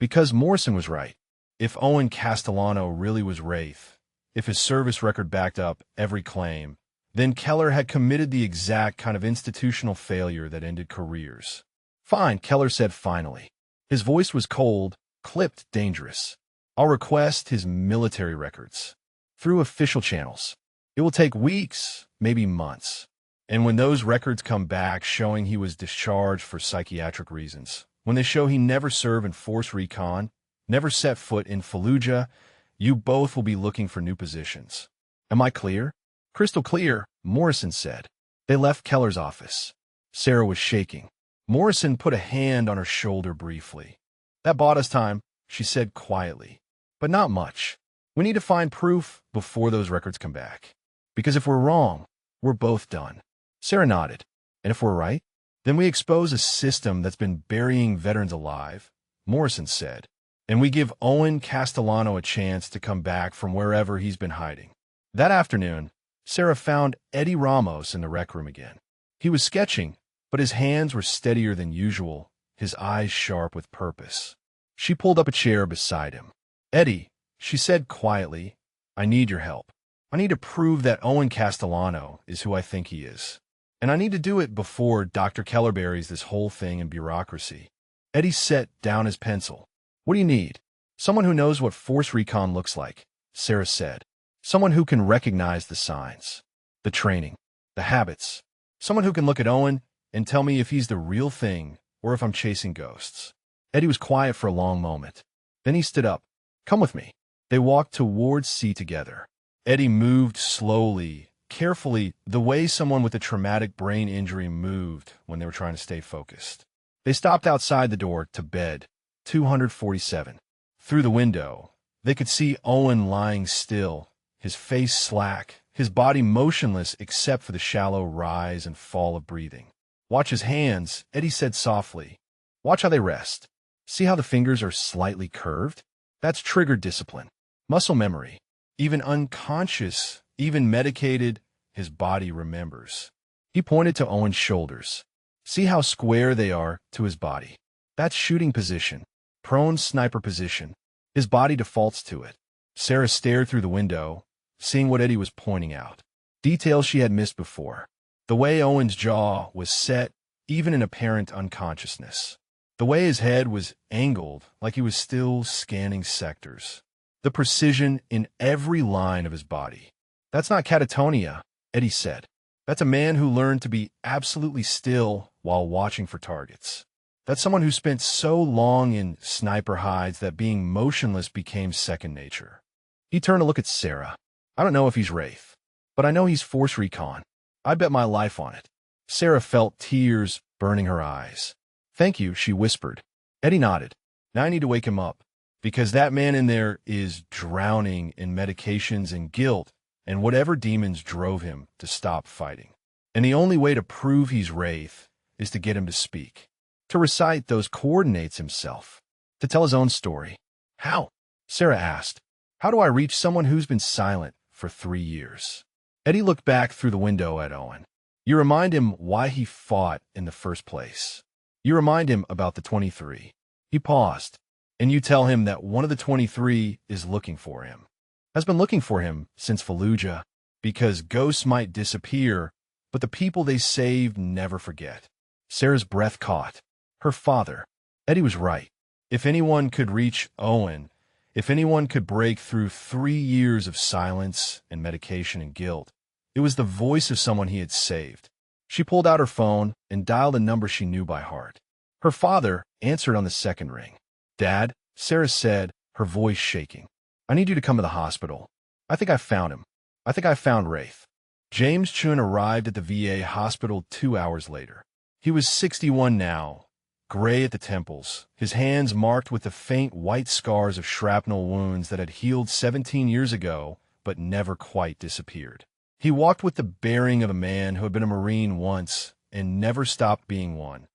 Because Morrison was right. If Owen Castellano really was Wraith, if his service record backed up every claim, then Keller had committed the exact kind of institutional failure that ended careers. Fine, Keller said finally. His voice was cold, clipped, dangerous. I'll request his military records. Through official channels. It will take weeks, maybe months. And when those records come back showing he was discharged for psychiatric reasons, when they show he never served in force recon, never set foot in Fallujah, you both will be looking for new positions. Am I clear? Crystal clear, Morrison said. They left Keller's office. Sarah was shaking. Morrison put a hand on her shoulder briefly. That bought us time, she said quietly. But not much. We need to find proof before those records come back. Because if we're wrong, we're both done. Sarah nodded. And if we're right, then we expose a system that's been burying veterans alive, Morrison said. And we give Owen Castellano a chance to come back from wherever he's been hiding. That afternoon, Sarah found Eddie Ramos in the rec room again. He was sketching, but his hands were steadier than usual, his eyes sharp with purpose. She pulled up a chair beside him. Eddie, she said quietly, I need your help. I need to prove that Owen Castellano is who I think he is. And I need to do it before Dr. Keller buries this whole thing in bureaucracy. Eddie set down his pencil. What do you need? Someone who knows what force recon looks like, Sarah said. Someone who can recognize the signs, the training, the habits. Someone who can look at Owen and tell me if he's the real thing or if I'm chasing ghosts. Eddie was quiet for a long moment. Then he stood up. Come with me. They walked towards C together. Eddie moved slowly, carefully, the way someone with a traumatic brain injury moved when they were trying to stay focused. They stopped outside the door to bed 247. Through the window, they could see Owen lying still, his face slack, his body motionless except for the shallow rise and fall of breathing. Watch his hands, Eddie said softly. Watch how they rest. See how the fingers are slightly curved? That's triggered discipline. Muscle memory. Even unconscious, even medicated, his body remembers. He pointed to Owen's shoulders. See how square they are to his body. That's shooting position. Prone sniper position. His body defaults to it. Sarah stared through the window, seeing what Eddie was pointing out. Details she had missed before. The way Owen's jaw was set, even in apparent unconsciousness. The way his head was angled, like he was still scanning sectors. The precision in every line of his body. That's not catatonia, Eddie said. That's a man who learned to be absolutely still while watching for targets. That's someone who spent so long in sniper hides that being motionless became second nature. He turned to look at Sarah. I don't know if he's Wraith, but I know he's force recon. I bet my life on it. Sarah felt tears burning her eyes. "Thank you," she whispered. Eddie nodded. "Now I need to wake him up, because that man in there is drowning in medications and guilt and whatever demons drove him to stop fighting. And the only way to prove he's Wraith is to get him to speak, to recite those coordinates himself, to tell his own story." "How?" Sarah asked. "How do I reach someone who's been silent for 3 years?" Eddie looked back through the window at Owen. "You remind him why he fought in the first place. You remind him about the 23. He paused. "And you tell him that one of the 23 is looking for him. Has been looking for him since Fallujah, because ghosts might disappear, but the people they saved never forget." Sarah's breath caught. Her father. Eddie was right. If anyone could reach Owen, if anyone could break through 3 years of silence and medication and guilt, it was the voice of someone he had saved. She pulled out her phone and dialed a number she knew by heart. Her father answered on the second ring. "Dad," Sarah said, her voice shaking. "I need you to come to the hospital. I think I found him. I think I found Wraith." James Chun arrived at the VA hospital 2 hours later. He was 61 now, gray at the temples, his hands marked with the faint white scars of shrapnel wounds that had healed 17 years ago but never quite disappeared. He walked with the bearing of a man who had been a Marine once and never stopped being one,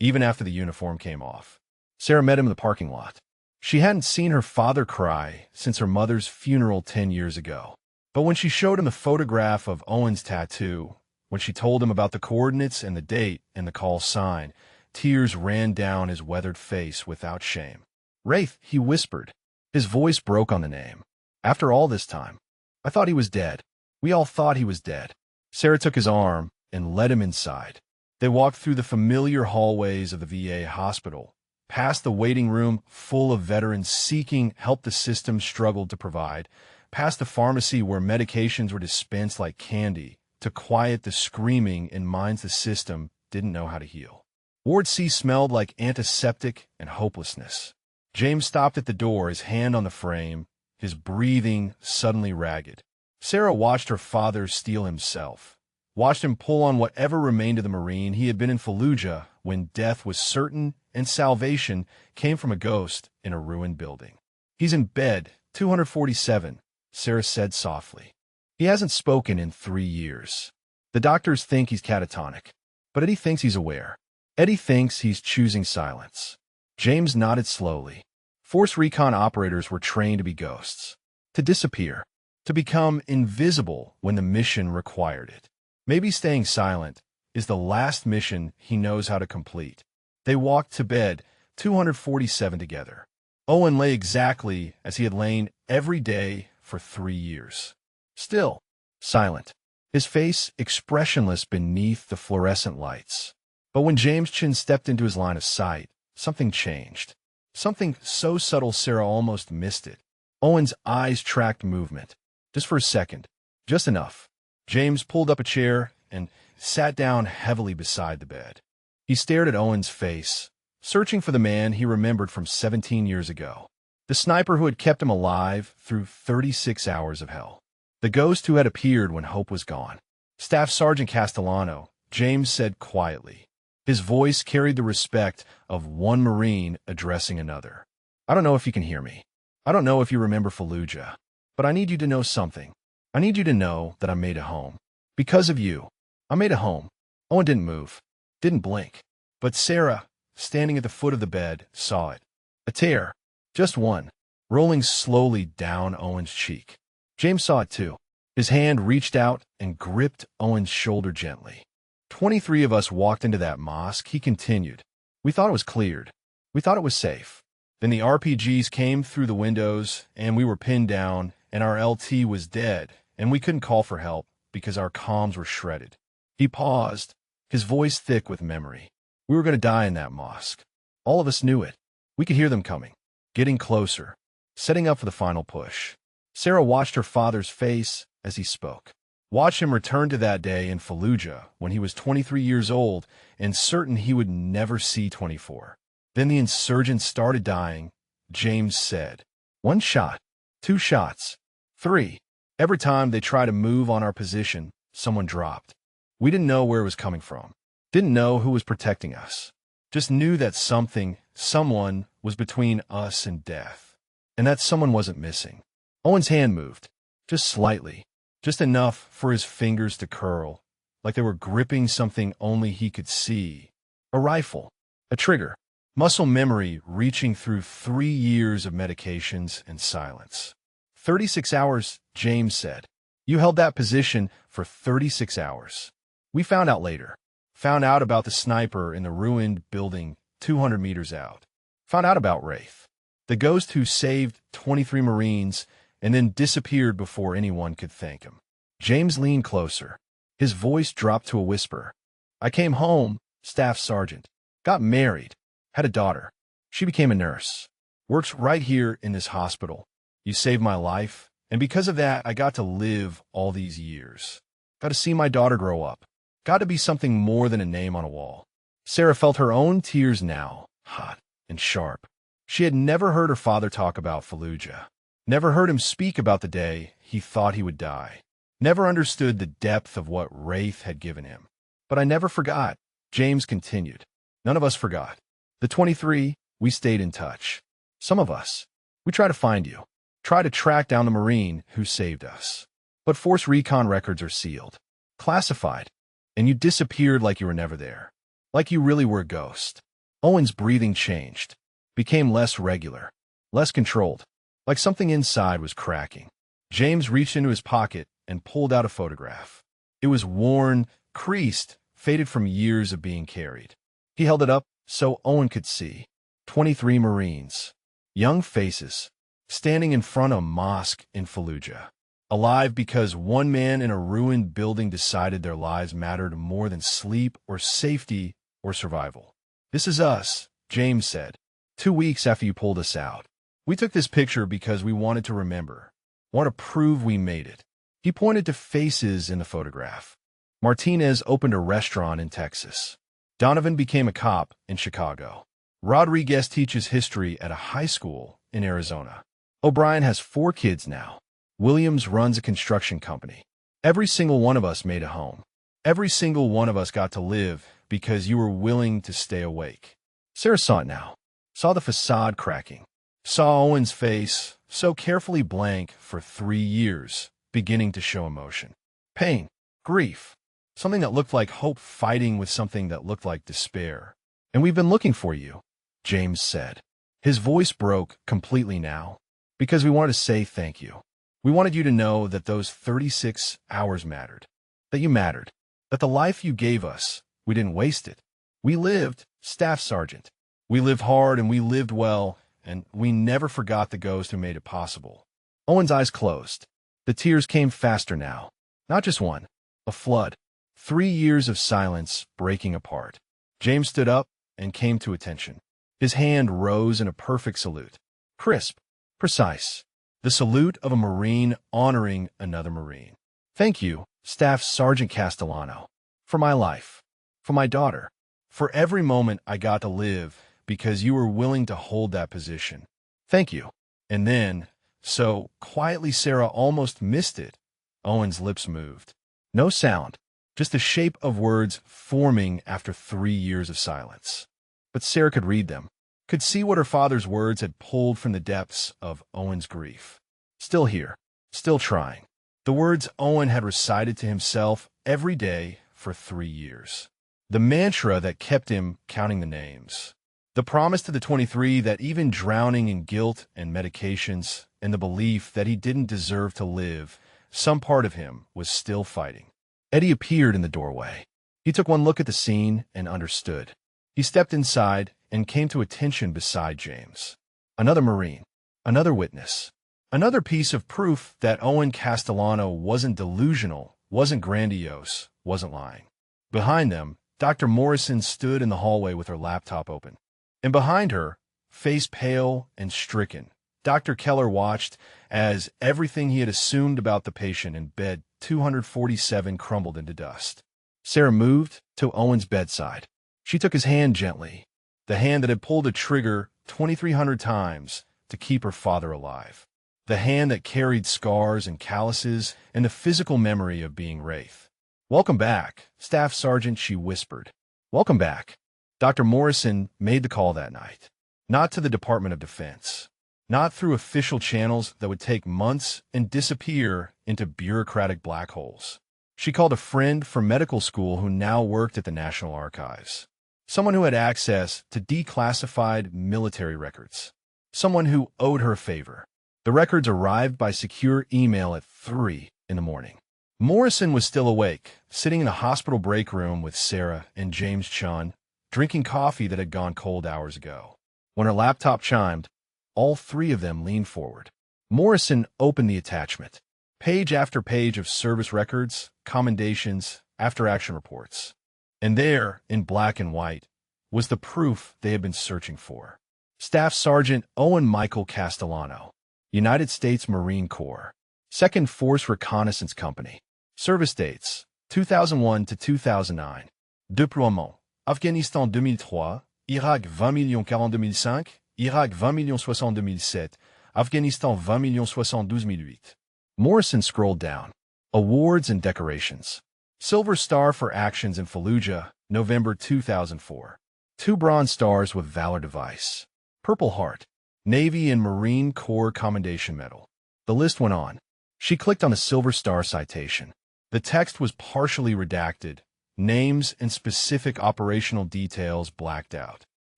even after the uniform came off. Sarah met him in the parking lot. She hadn't seen her father cry since her mother's funeral 10 years ago. But when she showed him the photograph of Owen's tattoo, when she told him about the coordinates and the date and the call sign, tears ran down his weathered face without shame. "Wraith," he whispered. His voice broke on the name. "After all this time, I thought he was dead. We all thought he was dead." Sarah took his arm and led him inside. They walked through the familiar hallways of the VA hospital, past the waiting room full of veterans seeking help the system struggled to provide, past the pharmacy where medications were dispensed like candy to quiet the screaming in minds the system didn't know how to heal. Ward C smelled like antiseptic and hopelessness. James stopped at the door, his hand on the frame, his breathing suddenly ragged. Sarah watched her father steel himself, watched him pull on whatever remained of the Marine he had been in Fallujah when death was certain and salvation came from a ghost in a ruined building. "He's in bed, 247, Sarah said softly. "He hasn't spoken in 3 years. The doctors think he's catatonic, but Eddie thinks he's aware. Eddie thinks he's choosing silence." James nodded slowly. Force recon operators were trained to be ghosts, to disappear, to become invisible when the mission required it. Maybe staying silent is the last mission he knows how to complete. They walked to bed, 247 together. Owen lay exactly as he had lain every day for 3 years. Still, silent, his face expressionless beneath the fluorescent lights. But when James Chin stepped into his line of sight, something changed. Something so subtle Sarah almost missed it. Owen's eyes tracked movement. Just for a second. Just enough. James pulled up a chair and sat down heavily beside the bed. He stared at Owen's face, searching for the man he remembered from 17 years ago. The sniper who had kept him alive through 36 hours of hell. The ghost who had appeared when hope was gone. "Staff Sergeant Castellano," James said quietly. His voice carried the respect of one Marine addressing another. "I don't know if you can hear me. I don't know if you remember Fallujah. But I need you to know something. I need you to know that I made a home. Because of you, I made a home." Owen didn't move, didn't blink. But Sarah, standing at the foot of the bed, saw it. A tear, just one, rolling slowly down Owen's cheek. James saw it too. His hand reached out and gripped Owen's shoulder gently. 23 of us walked into that mosque, he continued. We thought it was cleared. We thought it was safe. Then the RPGs came through the windows, and we were pinned down, and our LT was dead, and we couldn't call for help because our comms were shredded. He paused, his voice thick with memory. We were going to die in that mosque. All of us knew it. We could hear them coming, getting closer, setting up for the final push. Sarah watched her father's face as he spoke. Watched him return to that day in Fallujah when he was 23 years old and certain he would never see 24. Then the insurgents started dying, James said. 1 shot, 2 shots, 3. Every time they tried to move on our position, someone dropped. We didn't know where it was coming from. Didn't know who was protecting us. Just knew that someone was between us and death. And that someone wasn't missing. Owen's hand moved, just slightly, just enough for his fingers to curl, like they were gripping something only he could see. A rifle, a trigger, muscle memory reaching through 3 years of medications and silence. 36 hours, James said. You held that position for 36 hours. We found out later. Found out about the sniper in the ruined building 200 meters out. Found out about Wraith, the ghost who saved 23 Marines and then disappeared before anyone could thank him. James leaned closer. His voice dropped to a whisper. I came home, staff sergeant. Got married. Had a daughter. She became a nurse. Works right here in this hospital. You saved my life, and because of that, I got to live all these years. Got to see my daughter grow up. Got to be something more than a name on a wall. Sarah felt her own tears now, hot and sharp. She had never heard her father talk about Fallujah. Never heard him speak about the day he thought he would die. Never understood the depth of what Wraith had given him. But I never forgot, James continued. None of us forgot. The 23, we stayed in touch. Some of us. We tried to find you. Try to track down the Marine who saved us. But Force Recon records are sealed. Classified. And you disappeared like you were never there. Like you really were a ghost. Owen's breathing changed. Became less regular. Less controlled. Like something inside was cracking. James reached into his pocket and pulled out a photograph. It was worn, creased, faded from years of being carried. He held it up so Owen could see. 23 Marines. Young faces. Standing in front of a mosque in Fallujah. Alive because one man in a ruined building decided their lives mattered more than sleep or safety or survival. This is us, James said. 2 weeks after you pulled us out. We took this picture because we wanted to remember. Want to prove we made it. He pointed to faces in the photograph. Martinez opened a restaurant in Texas. Donovan became a cop in Chicago. Rodriguez teaches history at a high school in Arizona. O'Brien has 4 kids now. Williams runs a construction company. Every single one of us made a home. Every single one of us got to live because you were willing to stay awake. Sarah saw it now. Saw the facade cracking. Saw Owen's face, so carefully blank for 3 years, beginning to show emotion. Pain. Grief. Something that looked like hope fighting with something that looked like despair. And we've been looking for you, James said. His voice broke completely now, because we wanted to say thank you. We wanted you to know that those 36 hours mattered. That you mattered. That the life you gave us, we didn't waste it. We lived, Staff Sergeant. We lived hard and we lived well, and we never forgot the ghost who made it possible. Owen's eyes closed. The tears came faster now. Not just one. A flood. 3 years of silence breaking apart. James stood up and came to attention. His hand rose in a perfect salute. Crisp. Precise. The salute of a Marine honoring another Marine. Thank you, Staff Sergeant Castellano. For my life. For my daughter. For every moment I got to live because you were willing to hold that position. Thank you. And then, so quietly Sarah almost missed it. Owen's lips moved. No sound. Just the shape of words forming after 3 years of silence. But Sarah could read them. Could see what her father's words had pulled from the depths of Owen's grief. Still here. Still trying. The words Owen had recited to himself every day for 3 years. The mantra that kept him counting the names. The promise to the 23 that even drowning in guilt and medications and the belief that he didn't deserve to live, some part of him was still fighting. Eddie appeared in the doorway. He took one look at the scene and understood. He stepped inside and came to attention beside James. Another Marine. Another witness. Another piece of proof that Owen Castellano wasn't delusional, wasn't grandiose, wasn't lying. Behind them, Dr. Morrison stood in the hallway with her laptop open. And behind her, face pale and stricken, Dr. Keller watched as everything he had assumed about the patient in bed 247 crumbled into dust. Sarah moved to Owen's bedside. She took his hand gently, the hand that had pulled a trigger 2,300 times to keep her father alive. The hand that carried scars and calluses and the physical memory of being Wraith. Welcome back, Staff Sergeant, she whispered. Welcome back. Dr. Morrison made the call that night. Not to the Department of Defense. Not through official channels that would take months and disappear into bureaucratic black holes. She called a friend from medical school who now worked at the National Archives. Someone who had access to declassified military records. Someone who owed her a favor. The records arrived by secure email at 3 in the morning. Morrison was still awake, sitting in a hospital break room with Sarah and James Chun, drinking coffee that had gone cold hours ago. When her laptop chimed, all three of them leaned forward. Morrison opened the attachment. Page after page of service records, commendations, after-action reports. And there, in black and white, was the proof they had been searching for. Staff Sergeant Owen Michael Castellano, United States Marine Corps, 2nd Force Reconnaissance Company. Service dates, 2001 to 2009. Déploiement, Afghanistan 2003, Irak 20 042 005, Irak 20 060 2007, Afghanistan 20 072 2008. Morrison scrolled down. Awards and decorations. Silver Star for Actions in Fallujah, November 2004. 2 Bronze Stars with Valor Device. Purple Heart. Navy and Marine Corps Commendation Medal. The list went on. She clicked on the Silver Star citation. The text was partially redacted, names and specific operational details blacked out.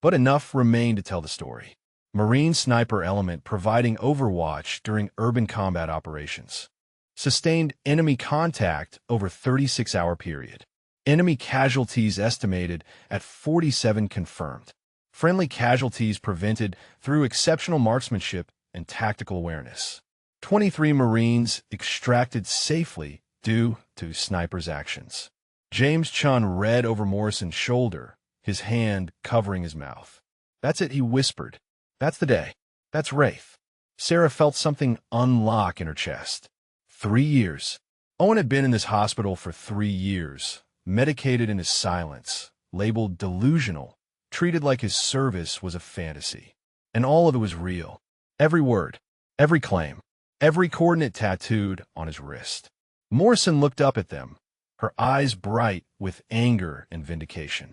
But enough remained to tell the story. Marine Sniper Element providing overwatch during urban combat operations. Sustained enemy contact over 36-hour period. Enemy casualties estimated at 47 confirmed. Friendly casualties prevented through exceptional marksmanship and tactical awareness. 23 Marines extracted safely due to snipers' actions. James Chun read over Morrison's shoulder, his hand covering his mouth. That's it, he whispered. That's the day. That's Wraith. Sarah felt something unlock in her chest. 3 years. Owen had been in this hospital for 3 years, medicated in his silence, labeled delusional, treated like his service was a fantasy. And all of it was real. Every word, every claim, every coordinate tattooed on his wrist. Morrison looked up at them, her eyes bright with anger and vindication.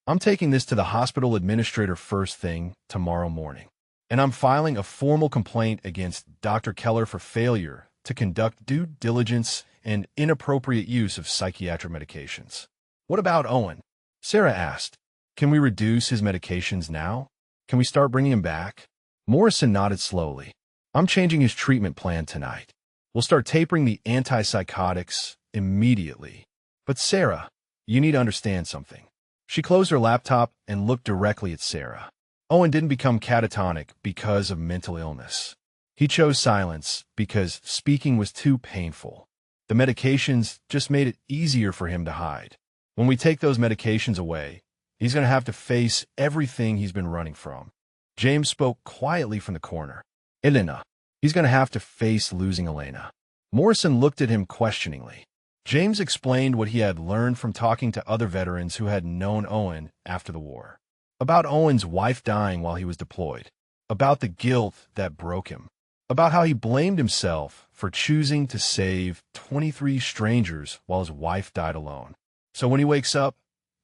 I'm taking this to the hospital administrator first thing tomorrow morning. And I'm filing a formal complaint against Dr. Keller for failure to conduct due diligence and inappropriate use of psychiatric medications. What about Owen? Sarah asked. Can we reduce his medications now? Can we start bringing him back? Morrison nodded slowly. I'm changing his treatment plan tonight. We'll start tapering the antipsychotics immediately. But Sarah, you need to understand something. She closed her laptop and looked directly at Sarah. Owen didn't become catatonic because of mental illness. He chose silence because speaking was too painful. The medications just made it easier for him to hide. When we take those medications away, he's going to have to face everything he's been running from. James spoke quietly from the corner. Elena. He's going to have to face losing Elena. Morrison looked at him questioningly. James explained what he had learned from talking to other veterans who had known Owen after the war. About Owen's wife dying while he was deployed. About the guilt that broke him. About how he blamed himself for choosing to save 23 strangers while his wife died alone. So when he wakes up,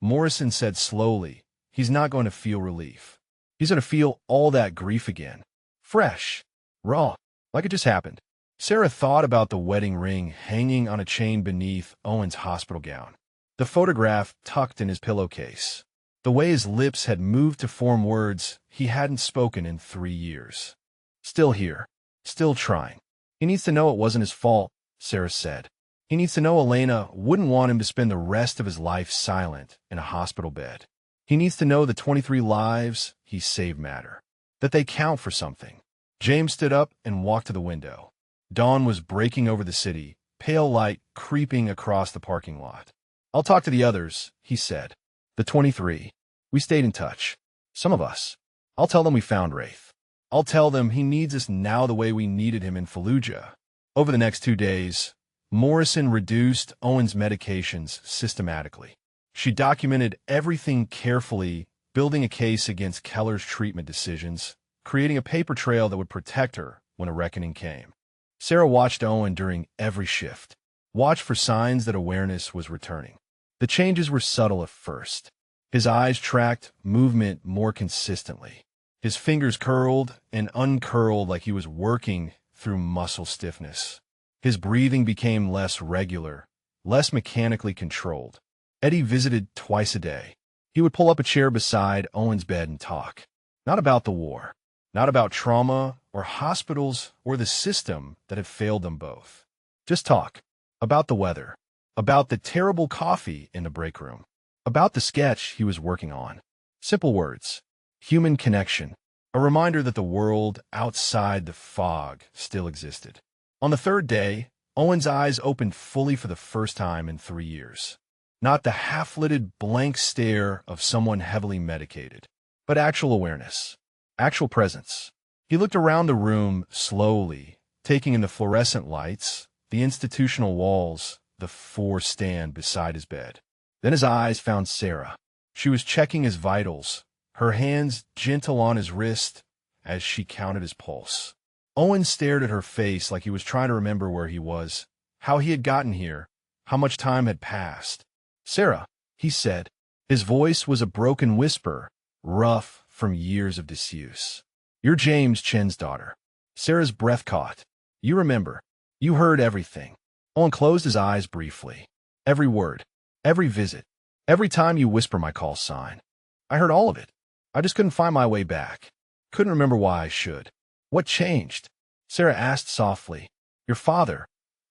Morrison said slowly, he's not going to feel relief. He's going to feel all that grief again. Fresh. Raw. Like it just happened. Sarah thought about the wedding ring hanging on a chain beneath Owen's hospital gown. The photograph tucked in his pillowcase. The way his lips had moved to form words he hadn't spoken in 3 years. Still here. Still trying. He needs to know it wasn't his fault, Sarah said. He needs to know Elena wouldn't want him to spend the rest of his life silent in a hospital bed. He needs to know the 23 lives he saved matter. That they count for something. James stood up and walked to the window. Dawn was breaking over the city, pale light creeping across the parking lot. I'll talk to the others, he said. The 23. We stayed in touch. Some of us. I'll tell them we found Wraith. I'll tell them he needs us now the way we needed him in Fallujah. Over the next 2 days, Morrison reduced Owen's medications systematically. She documented everything carefully, building a case against Keller's treatment decisions, creating a paper trail that would protect her when a reckoning came. Sarah watched Owen during every shift, watched for signs that awareness was returning. The changes were subtle at first. His eyes tracked movement more consistently. His fingers curled and uncurled like he was working through muscle stiffness. His breathing became less regular, less mechanically controlled. Eddie visited twice a day. He would pull up a chair beside Owen's bed and talk. Not about the war, not about trauma or hospitals or the system that had failed them both. Just talk. About the weather. About the terrible coffee in the break room. About the sketch he was working on. Simple words. Human connection. A reminder that the world outside the fog still existed. On the third day, Owen's eyes opened fully for the first time in 3 years. Not the half-lidded blank stare of someone heavily medicated, but actual awareness, actual presence. He looked around the room slowly, taking in the fluorescent lights, the institutional walls, the 4 stand beside his bed. Then his eyes found Sarah. She was checking his vitals, her hands gentle on his wrist as she counted his pulse. Owen stared at her face like he was trying to remember where he was, how he had gotten here, how much time had passed. "Sarah," he said. His voice was a broken whisper, rough from years of disuse. "You're James Chen's daughter." Sarah's breath caught. "You remember. You heard everything." Owen closed his eyes briefly. "Every word. Every visit. Every time you whisper my call sign. I heard all of it. I just couldn't find my way back. Couldn't remember why I should." "What changed?" Sarah asked softly. "Your father,"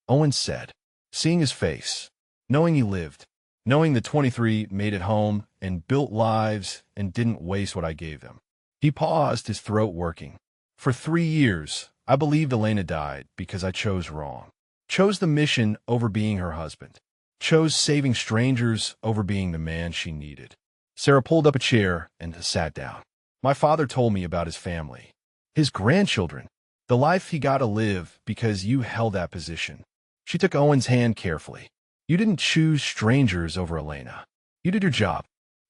Owen said, seeing his face, knowing he lived, knowing the 23 made it home and built lives and didn't waste what I gave them. He paused, his throat working. "For 3 years, I believed Elena died because I chose wrong. Chose the mission over being her husband. Chose saving strangers over being the man she needed." Sarah pulled up a chair and sat down. "My father told me about his family, his grandchildren, the life he got to live because you held that position." She took Owen's hand carefully. "You didn't choose strangers over Elena. You did your job.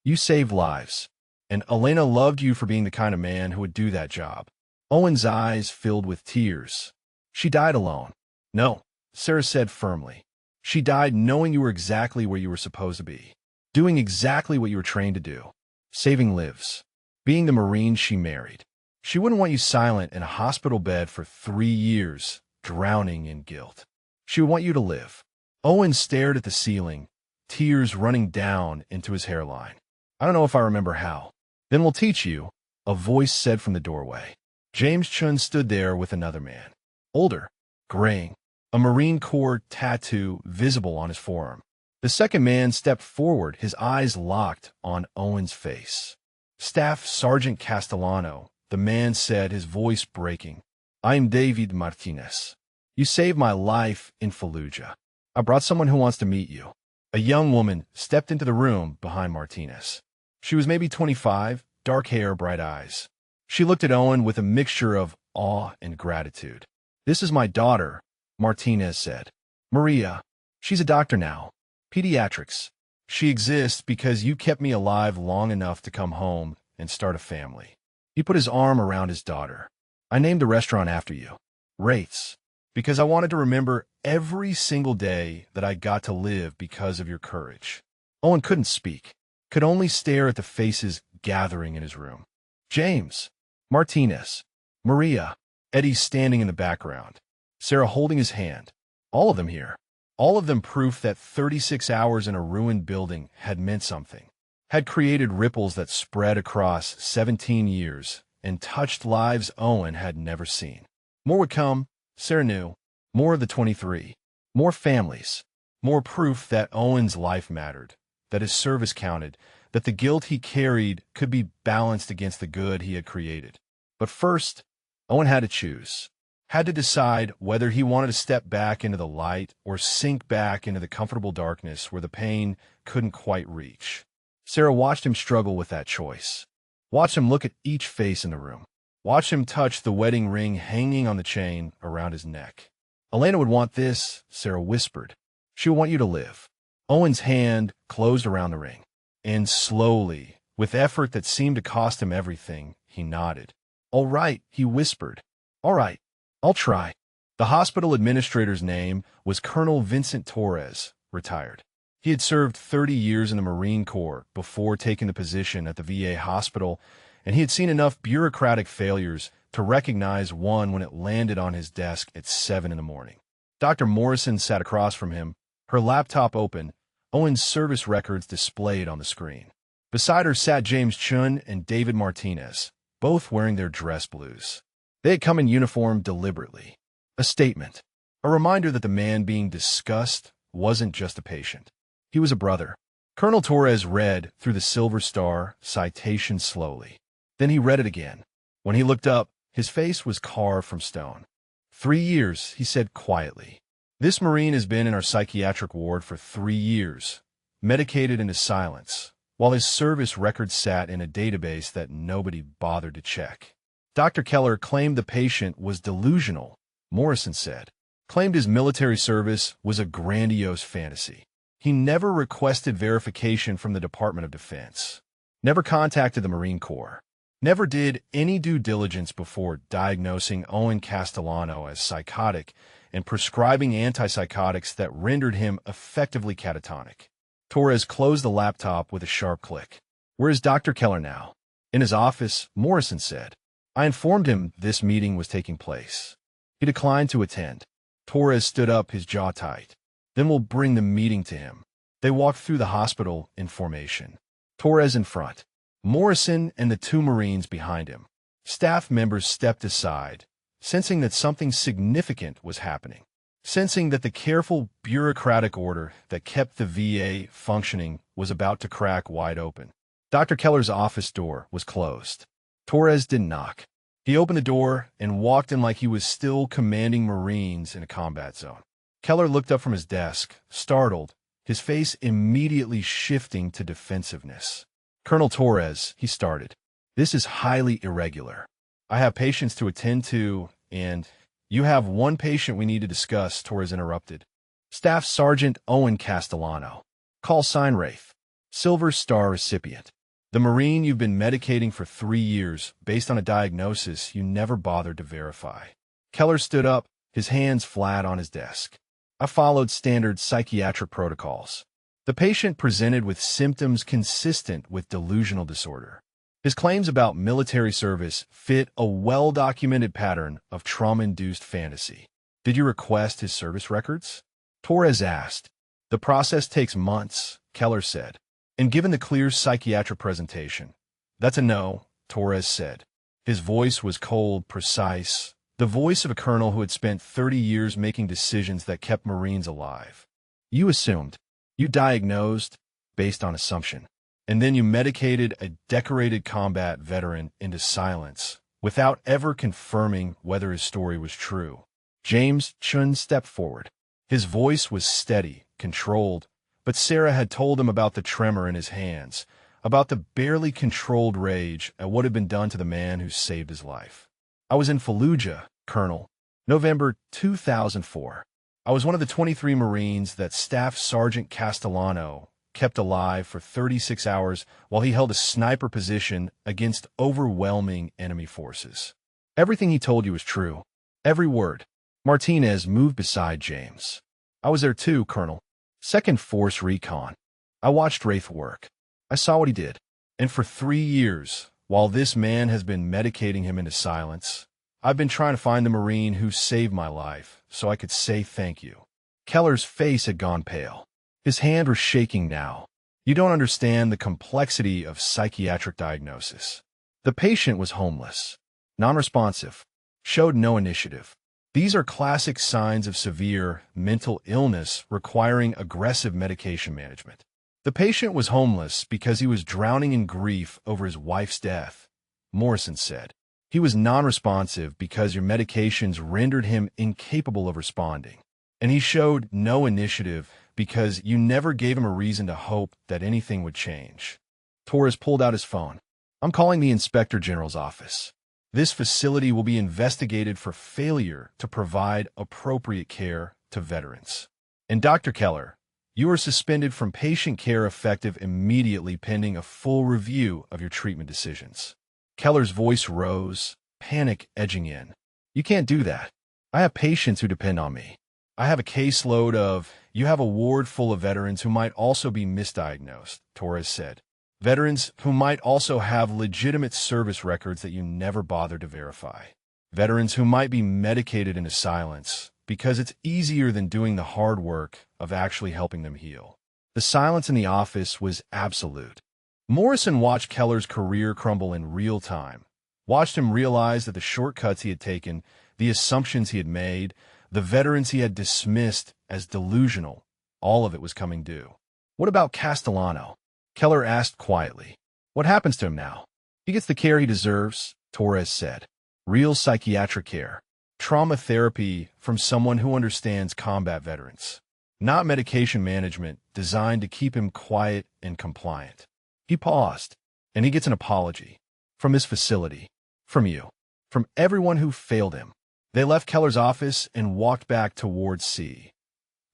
You saved lives. And Elena loved you for being the kind of man who would do that job." Owen's eyes filled with tears. "She died alone." "No," Sarah said firmly. "She died knowing you were exactly where you were supposed to be, doing exactly what you were trained to do, saving lives, being the Marine she married. She wouldn't want you silent in a hospital bed for 3 years, drowning in guilt. She would want you to live." Owen stared at the ceiling, tears running down into his hairline. "I don't know if I remember how." "Then we'll teach you," a voice said from the doorway. James Chun stood there with another man. Older, graying, a Marine Corps tattoo visible on his forearm. The second man stepped forward, his eyes locked on Owen's face. "Staff Sergeant Castellano," the man said, his voice breaking. "I'm David Martinez. You saved my life in Fallujah. I brought someone who wants to meet you." A young woman stepped into the room behind Martinez. She was maybe 25, dark hair, bright eyes. She looked at Owen with a mixture of awe and gratitude. "This is my daughter," Martinez said. "Maria. She's a doctor now. Pediatrics. She exists because you kept me alive long enough to come home and start a family." He put his arm around his daughter. "I named the restaurant after you. Wraiths. Because I wanted to remember every single day that I got to live because of your courage." Owen couldn't speak, could only stare at the faces gathering in his room. James, Martinez, Maria, Eddie standing in the background, Sarah holding his hand. All of them here. All of them proof that 36 hours in a ruined building had meant something, had created ripples that spread across 17 years and touched lives Owen had never seen. More would come, Sarah knew. More of the 23. More families. More proof that Owen's life mattered, that his service counted, that the guilt he carried could be balanced against the good he had created. But first, Owen had to choose. Had to decide whether he wanted to step back into the light or sink back into the comfortable darkness where the pain couldn't quite reach. Sarah watched him struggle with that choice. Watched him look at each face in the room. Watched him touch the wedding ring hanging on the chain around his neck. "Elena would want this," Sarah whispered. "She would want you to live." Owen's hand closed around the ring. And slowly, with effort that seemed to cost him everything, he nodded. "All right," he whispered. "All right. I'll try." The hospital administrator's name was Colonel Vincent Torres, retired. He had served 30 years in the Marine Corps before taking the position at the VA hospital, and he had seen enough bureaucratic failures to recognize one when it landed on his desk at 7 in the morning. Dr. Morrison sat across from him, her laptop open, Owen's service records displayed on the screen. Beside her sat James Chun and David Martinez, both wearing their dress blues. They had come in uniform deliberately. A statement. A reminder that the man being discussed wasn't just a patient. He was a brother. Colonel Torres read through the Silver Star citation slowly. Then he read it again. When he looked up, his face was carved from stone. 3 years, he said quietly. This Marine has been in our psychiatric ward for 3 years, medicated into silence, while his service record sat in a database that nobody bothered to check. Dr. Keller claimed the patient was delusional, Morrison said. Claimed his military service was a grandiose fantasy. He never requested verification from the Department of Defense. Never contacted the Marine Corps. Never did any due diligence before diagnosing Owen Castellano as psychotic and prescribing antipsychotics that rendered him effectively catatonic. Torres closed the laptop with a sharp click. Where is Dr. Keller now? In his office, Morrison said. I informed him this meeting was taking place. He declined to attend. Torres stood up, his jaw tight. Then we'll bring the meeting to him. They walked through the hospital in formation. Torres in front. Morrison and the 2 Marines behind him. Staff members stepped aside, sensing that something significant was happening. Sensing that the careful bureaucratic order that kept the VA functioning was about to crack wide open. Dr. Keller's office door was closed. Torres didn't knock. He opened the door and walked in like he was still commanding Marines in a combat zone. Keller looked up from his desk, startled, his face immediately shifting to defensiveness. Colonel Torres, he started. This is highly irregular. I have patients to attend to, and you have one patient we need to discuss, Torres interrupted. Staff Sergeant Owen Castellano. Call sign Wraith. Silver Star recipient. The Marine you've been medicating for 3 years based on a diagnosis you never bothered to verify. Keller stood up, his hands flat on his desk. I followed standard psychiatric protocols. The patient presented with symptoms consistent with delusional disorder. His claims about military service fit a well-documented pattern of trauma-induced fantasy. Did you request his service records? Torres asked. The process takes months, Keller said. And given the clear psychiatric presentation, that's a no, Torres said. His voice was cold, precise, the voice of a colonel who had spent 30 years making decisions that kept Marines alive. You assumed. You diagnosed based on assumption. And then you medicated a decorated combat veteran into silence without ever confirming whether his story was true. James Chun stepped forward. His voice was steady, controlled, but Sarah had told him about the tremor in his hands, about the barely controlled rage at what had been done to the man who saved his life. I was in Fallujah, Colonel, November 2004. I was one of the 23 Marines that Staff Sergeant Castellano kept alive for 36 hours while he held a sniper position against overwhelming enemy forces. Everything he told you was true. Every word. Martinez moved beside James. I was there too, Colonel. 2nd Force Recon. I watched Wraith work. I saw what he did. And for 3 years, while this man has been medicating him into silence, I've been trying to find the Marine who saved my life so I could say thank you. Keller's face had gone pale. His hand was shaking now. You don't understand the complexity of psychiatric diagnosis. The patient was homeless, non-responsive, showed no initiative. These are classic signs of severe mental illness requiring aggressive medication management. The patient was homeless because he was drowning in grief over his wife's death, Morrison said. He was non-responsive because your medications rendered him incapable of responding. And he showed no initiative because you never gave him a reason to hope that anything would change. Torres pulled out his phone. I'm calling the Inspector General's office. This facility will be investigated for failure to provide appropriate care to veterans. And Dr. Keller, you are suspended from patient care effective immediately pending a full review of your treatment decisions. Keller's voice rose, panic edging in. You can't do that. I have patients who depend on me. I have a caseload of, You have a ward full of veterans who might also be misdiagnosed, Torres said. Veterans who might also have legitimate service records that you never bothered to verify. Veterans who might be medicated into silence because it's easier than doing the hard work of actually helping them heal. The silence in the office was absolute. Morrison watched Keller's career crumble in real time, watched him realize that the shortcuts he had taken, the assumptions he had made, the veterans he had dismissed as delusional, all of it was coming due. What about Castellano? Keller asked quietly. What happens to him now? He gets the care he deserves, Torres said. Real psychiatric care. Trauma therapy from someone who understands combat veterans. Not medication management designed to keep him quiet and compliant. He paused, and he gets an apology. From his facility. From you. From everyone who failed him. They left Keller's office and walked back towards C.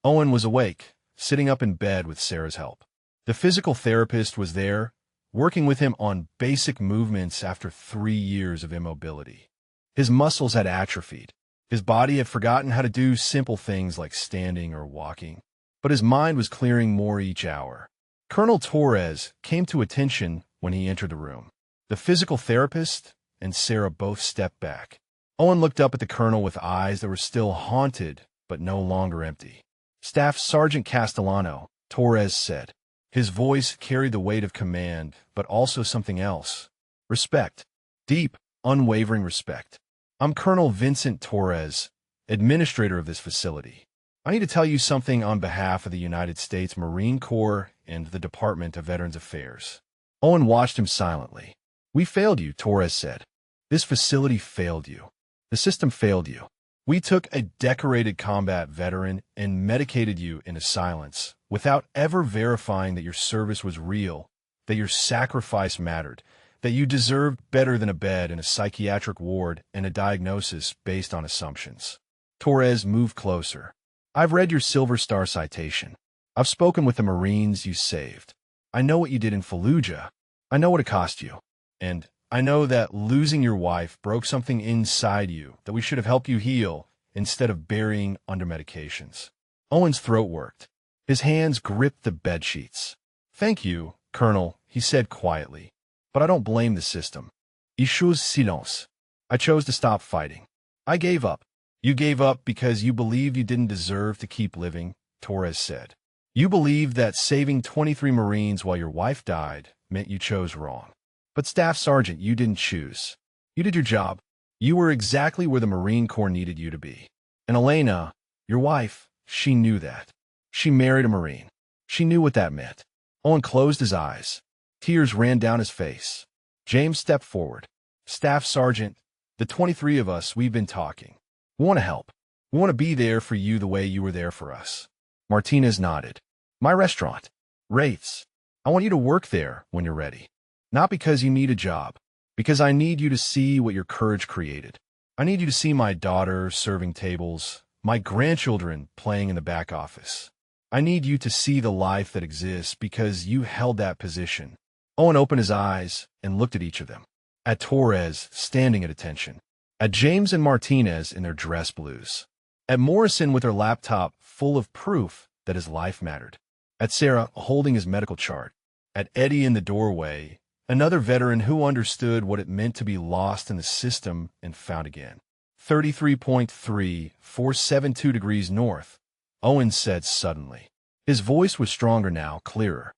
Owen was awake, sitting up in bed with Sarah's help. The physical therapist was there, working with him on basic movements after 3 years of immobility. His muscles had atrophied. His body had forgotten how to do simple things like standing or walking. But his mind was clearing more each hour. Colonel Torres came to attention when he entered the room. The physical therapist and Sarah both stepped back. Owen looked up at the colonel with eyes that were still haunted but no longer empty. Staff Sergeant Castellano, Torres said. His voice carried the weight of command, but also something else. Respect. Deep, unwavering respect. I'm Colonel Vincent Torres, administrator of this facility. I need to tell you something on behalf of the United States Marine Corps and the Department of Veterans Affairs. Owen watched him silently. We failed you, Torres said. This facility failed you. The system failed you. We took a decorated combat veteran and medicated you into silence without ever verifying that your service was real, that your sacrifice mattered, that you deserved better than a bed in a psychiatric ward and a diagnosis based on assumptions. Torres moved closer. I've read your Silver Star citation. I've spoken with the Marines you saved. I know what you did in Fallujah. I know what it cost you. And I know that losing your wife broke something inside you that we should have helped you heal instead of burying under medications. Owen's throat worked. His hands gripped the bedsheets. Thank you, Colonel, he said quietly. But I don't blame the system. Je chose silence. I chose to stop fighting. I gave up. You gave up because you believed you didn't deserve to keep living, Torres said. You believed that saving 23 Marines while your wife died meant you chose wrong. But Staff Sergeant, you didn't choose. You did your job. You were exactly where the Marine Corps needed you to be. And Elena, your wife, she knew that. She married a Marine. She knew what that meant. Owen closed his eyes. Tears ran down his face. James stepped forward. Staff Sergeant, the 23 of us, we've been talking. We want to help. We want to be there for you the way you were there for us. Martinez nodded. My restaurant. Wraiths. I want you to work there when you're ready. Not because you need a job, because I need you to see what your courage created. I need you to see my daughter serving tables, my grandchildren playing in the back office. I need you to see the life that exists because you held that position. Owen opened his eyes and looked at each of them. At Torres, standing at attention. At James and Martinez in their dress blues. At Morrison with her laptop full of proof that his life mattered. At Sarah holding his medical chart. At Eddie in the doorway, another veteran who understood what it meant to be lost in the system and found again. 33.3472 degrees north, Owen said suddenly. His voice was stronger now, clearer.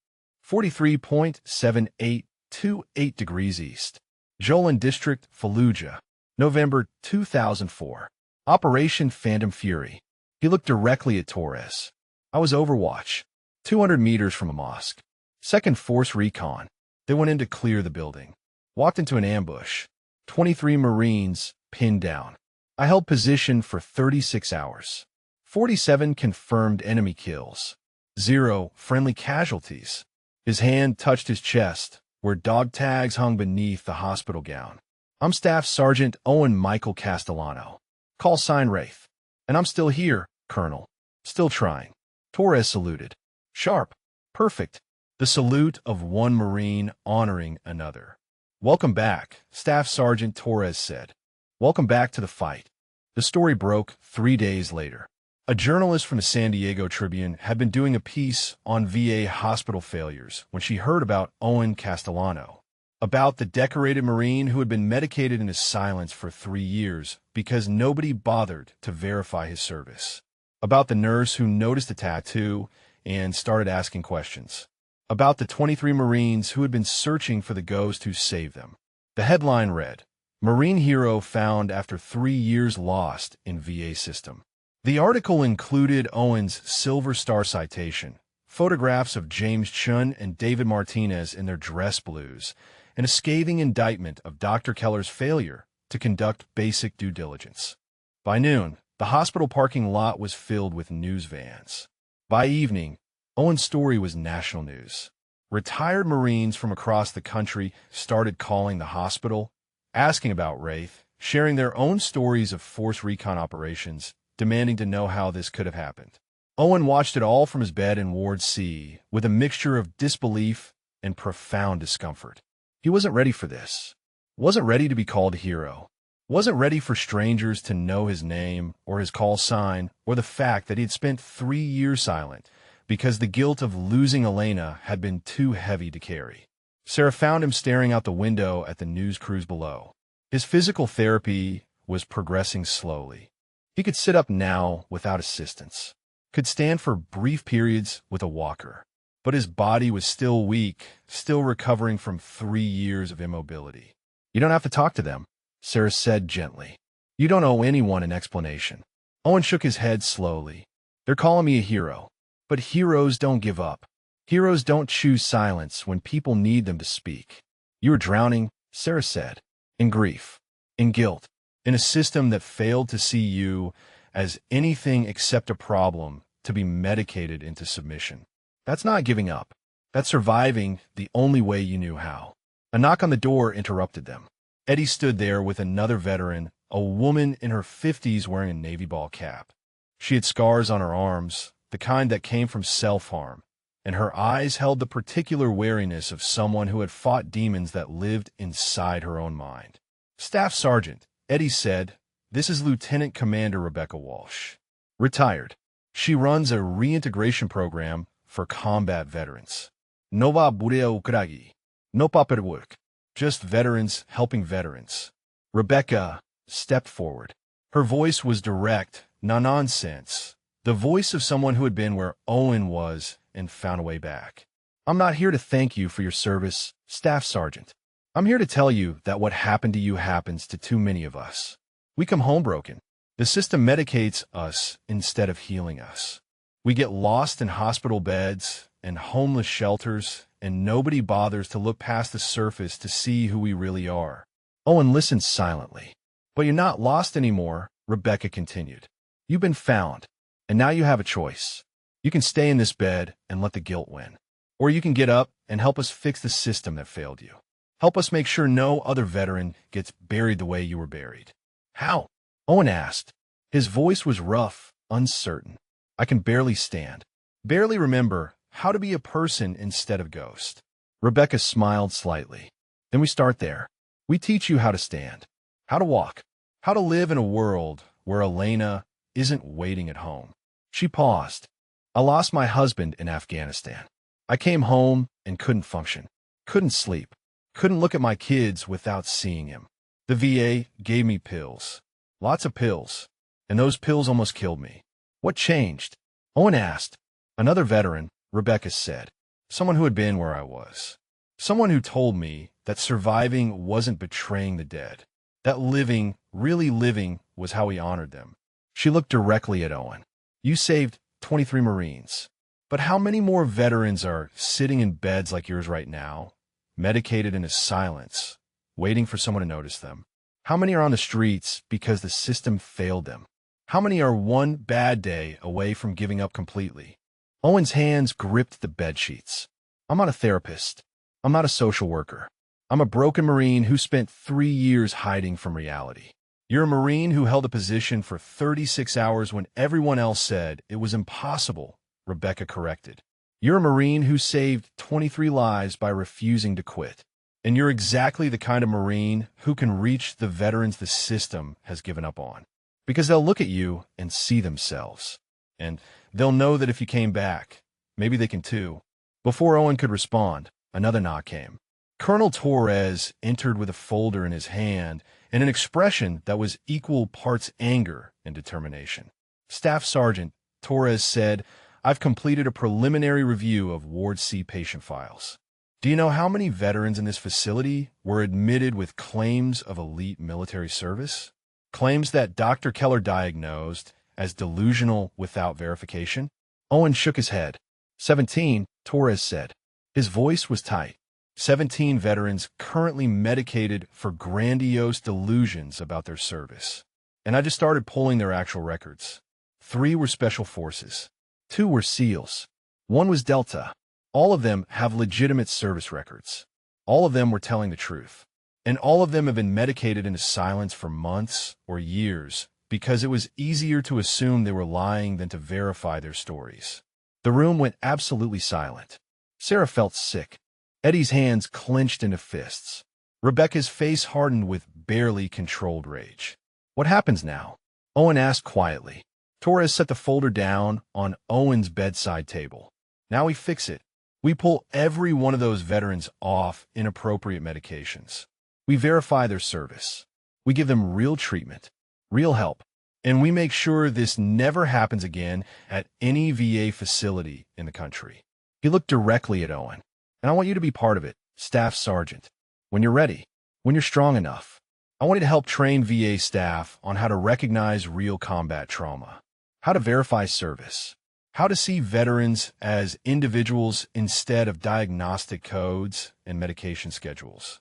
43.7828 degrees east. Jolin District, Fallujah, November 2004. Operation Phantom Fury. He looked directly at Torres. I was Overwatch, 200 meters from a mosque. Second Force Recon. They went in to clear the building. Walked into an ambush. 23 Marines pinned down. I held position for 36 hours. 47 confirmed enemy kills. 0 friendly casualties. His hand touched his chest, where dog tags hung beneath the hospital gown. I'm Staff Sergeant Owen Michael Castellano. Call sign Wraith. And I'm still here, Colonel. Still trying. Torres saluted. Sharp. Perfect. The salute of one Marine honoring another. Welcome back, Staff Sergeant Torres said. Welcome back to the fight. The story broke 3 days later. A journalist from the San Diego Tribune had been doing a piece on VA hospital failures when she heard about Owen Castellano, about the decorated Marine who had been medicated into silence for 3 years because nobody bothered to verify his service, about the nurse who noticed a tattoo and started asking questions, about the 23 Marines who had been searching for the ghost who saved them. The headline read, "Marine Hero Found After 3 Years Lost in VA System." The article included Owen's Silver Star citation, photographs of James Chun and David Martinez in their dress blues, and a scathing indictment of Dr. Keller's failure to conduct basic due diligence. By noon, the hospital parking lot was filled with news vans. By evening, Owen's story was national news. Retired Marines from across the country started calling the hospital, asking about Wraith, sharing their own stories of force recon operations, demanding to know how this could have happened. Owen watched it all from his bed in Ward C with a mixture of disbelief and profound discomfort. He wasn't ready for this. Wasn't ready to be called a hero. Wasn't ready for strangers to know his name or his call sign or the fact that he had spent 3 years silent because the guilt of losing Elena had been too heavy to carry. Sarah found him staring out the window at the news crews below. His physical therapy was progressing slowly. He could sit up now without assistance, could stand for brief periods with a walker, but his body was still weak, still recovering from 3 years of immobility. "You don't have to talk to them," Sarah said gently. "You don't owe anyone an explanation." Owen shook his head slowly. "They're calling me a hero. But heroes don't give up. Heroes don't choose silence when people need them to speak." "You were drowning," Sarah said, "in grief, in guilt, in a system that failed to see you as anything except a problem to be medicated into submission. That's not giving up. That's surviving the only way you knew how." A knock on the door interrupted them. Eddie stood there with another veteran, a woman in her 50s wearing a Navy ball cap. She had scars on her arms, the kind that came from self-harm, and her eyes held the particular wariness of someone who had fought demons that lived inside her own mind. "Staff Sergeant," Eddie said, "this is Lieutenant Commander Rebecca Walsh. Retired. She runs a reintegration program for combat veterans. Nova Burea Ukragi. No paperwork. Just veterans helping veterans." Rebecca stepped forward. Her voice was direct, no nonsense. The voice of someone who had been where Owen was and found a way back. "I'm not here to thank you for your service, Staff Sergeant. I'm here to tell you that what happened to you happens to too many of us. We come home broken. The system medicates us instead of healing us. We get lost in hospital beds and homeless shelters, and nobody bothers to look past the surface to see who we really are." Owen listened silently. "But you're not lost anymore," Rebecca continued. "You've been found. And now you have a choice. You can stay in this bed and let the guilt win. Or you can get up and help us fix the system that failed you. Help us make sure no other veteran gets buried the way you were buried." "How?" Owen asked. His voice was rough, uncertain. "I can barely stand. Barely remember how to be a person instead of ghost." Rebecca smiled slightly. "Then we start there. We teach you how to stand, how to walk, how to live in a world where Elena isn't waiting at home." She paused. "I lost my husband in Afghanistan. I came home and couldn't function, couldn't sleep, couldn't look at my kids without seeing him. The VA gave me pills, lots of pills, and those pills almost killed me. What changed?" Owen asked. "Another veteran," Rebecca said. "Someone who had been where I was. Someone who told me that surviving wasn't betraying the dead, that living, really living, was how we honored them." She looked directly at Owen. "You saved 23 Marines. But how many more veterans are sitting in beds like yours right now, medicated into silence, waiting for someone to notice them? How many are on the streets because the system failed them? How many are one bad day away from giving up completely?" Owen's hands gripped the bedsheets. "I'm not a therapist. I'm not a social worker. I'm a broken Marine who spent 3 years hiding from reality. You're a Marine who held a position for 36 hours when everyone else said it was impossible," Rebecca corrected. "You're a Marine who saved 23 lives by refusing to quit. And you're exactly the kind of Marine who can reach the veterans the system has given up on. Because they'll look at you and see themselves. And they'll know that if you came back, maybe they can too. Before Owen could respond, another knock came. Colonel Torres entered with a folder in his hand and an expression that was equal parts anger and determination. Staff Sergeant Torres said, "I've completed a preliminary review of Ward C patient files. Do you know how many veterans in this facility were admitted with claims of elite military service? Claims that Dr. Keller diagnosed as delusional without verification?" Owen shook his head. 17, Torres said. His voice was tight. 17 veterans currently medicated for grandiose delusions about their service. And I just started pulling their actual records. 3 were Special Forces. 2 were SEALs. 1 was Delta. All of them have legitimate service records. All of them were telling the truth. And all of them have been medicated into silence for months or years because it was easier to assume they were lying than to verify their stories. The room went absolutely silent. Sarah felt sick. Eddie's hands clenched into fists. Rebecca's face hardened with barely controlled rage. "What happens now?" Owen asked quietly. Torres set the folder down on Owen's bedside table. "Now we fix it. We pull every one of those veterans off inappropriate medications. We verify their service. We give them real treatment, real help, and we make sure this never happens again at any VA facility in the country." He looked directly at Owen. "And I want you to be part of it, Staff Sergeant. When you're ready, when you're strong enough, I want you to help train VA staff on how to recognize real combat trauma, how to verify service, how to see veterans as individuals instead of diagnostic codes and medication schedules."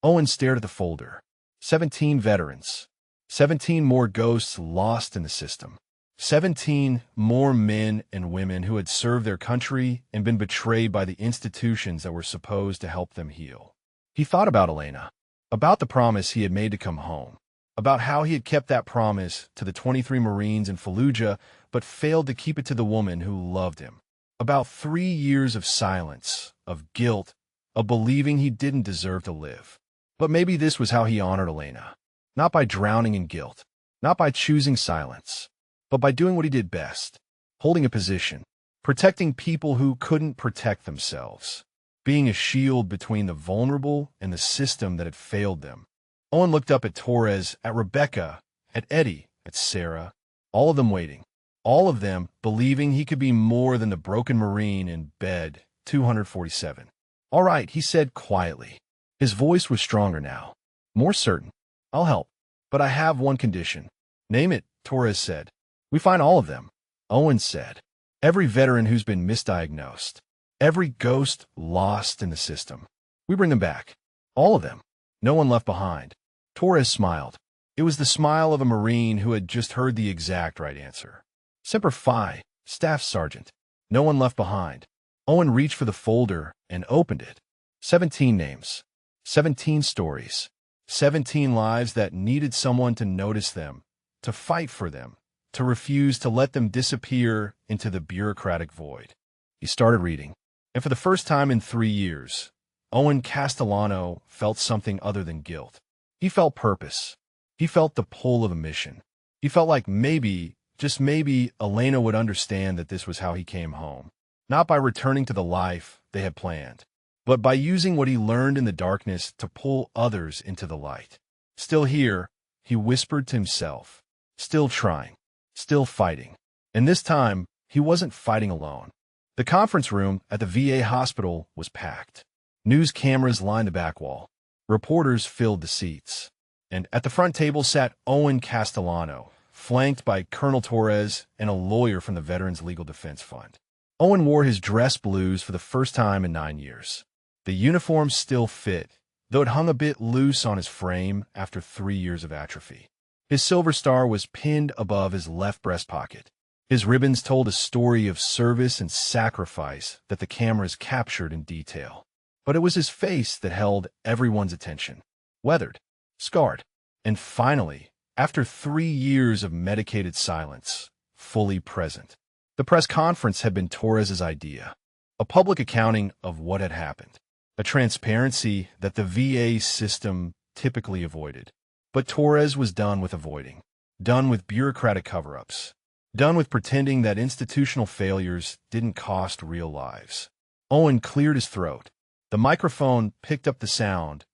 Owen stared at the folder. 17 veterans. 17 more ghosts lost in the system. 17 more men and women who had served their country and been betrayed by the institutions that were supposed to help them heal. He thought about Elena, about the promise he had made to come home, about how he had kept that promise to the 23 Marines in Fallujah but failed to keep it to the woman who loved him, about 3 years of silence, of guilt, of believing he didn't deserve to live. But maybe this was how he honored Elena, not by drowning in guilt, not by choosing silence, but by doing what he did best, holding a position, protecting people who couldn't protect themselves, being a shield between the vulnerable and the system that had failed them. Owen looked up at Torres, at Rebecca, at Eddie, at Sarah, all of them waiting, all of them believing he could be more than the broken Marine in bed 247. "All right," he said quietly. His voice was stronger now, more certain. "I'll help, but I have one condition." "Name it," Torres said. "We find all of them." Owen said, "Every veteran who's been misdiagnosed, every ghost lost in the system. We bring them back. All of them. No one left behind." Torres smiled. It was the smile of a Marine who had just heard the exact right answer. "Semper Fi, Staff Sergeant. No one left behind." Owen reached for the folder and opened it. 17 names. 17 stories. 17 lives that needed someone to notice them, to fight for them, to refuse to let them disappear into the bureaucratic void. He started reading, and for the first time in 3 years, Owen Castellano felt something other than guilt. He felt purpose. He felt the pull of a mission. He felt like maybe, just maybe, Elena would understand that this was how he came home. Not by returning to the life they had planned, but by using what he learned in the darkness to pull others into the light. Still here, he whispered to himself, still trying, still fighting. And this time, he wasn't fighting alone. The conference room at the VA hospital was packed. News cameras lined the back wall. Reporters filled the seats. And at the front table sat Owen Castellano, flanked by Colonel Torres and a lawyer from the Veterans Legal Defense Fund. Owen wore his dress blues for the first time in 9 years. The uniform still fit, though it hung a bit loose on his frame after 3 years of atrophy. His silver star was pinned above his left breast pocket. His ribbons told a story of service and sacrifice that the cameras captured in detail. But it was his face that held everyone's attention. Weathered, scarred, and finally, after 3 years of medicated silence, fully present. The press conference had been Torres's idea, a public accounting of what had happened, a transparency that the VA system typically avoided. But Torres was done with avoiding, done with bureaucratic cover-ups. Done with pretending that institutional failures didn't cost real lives. Owen cleared his throat. The microphone picked up the sound,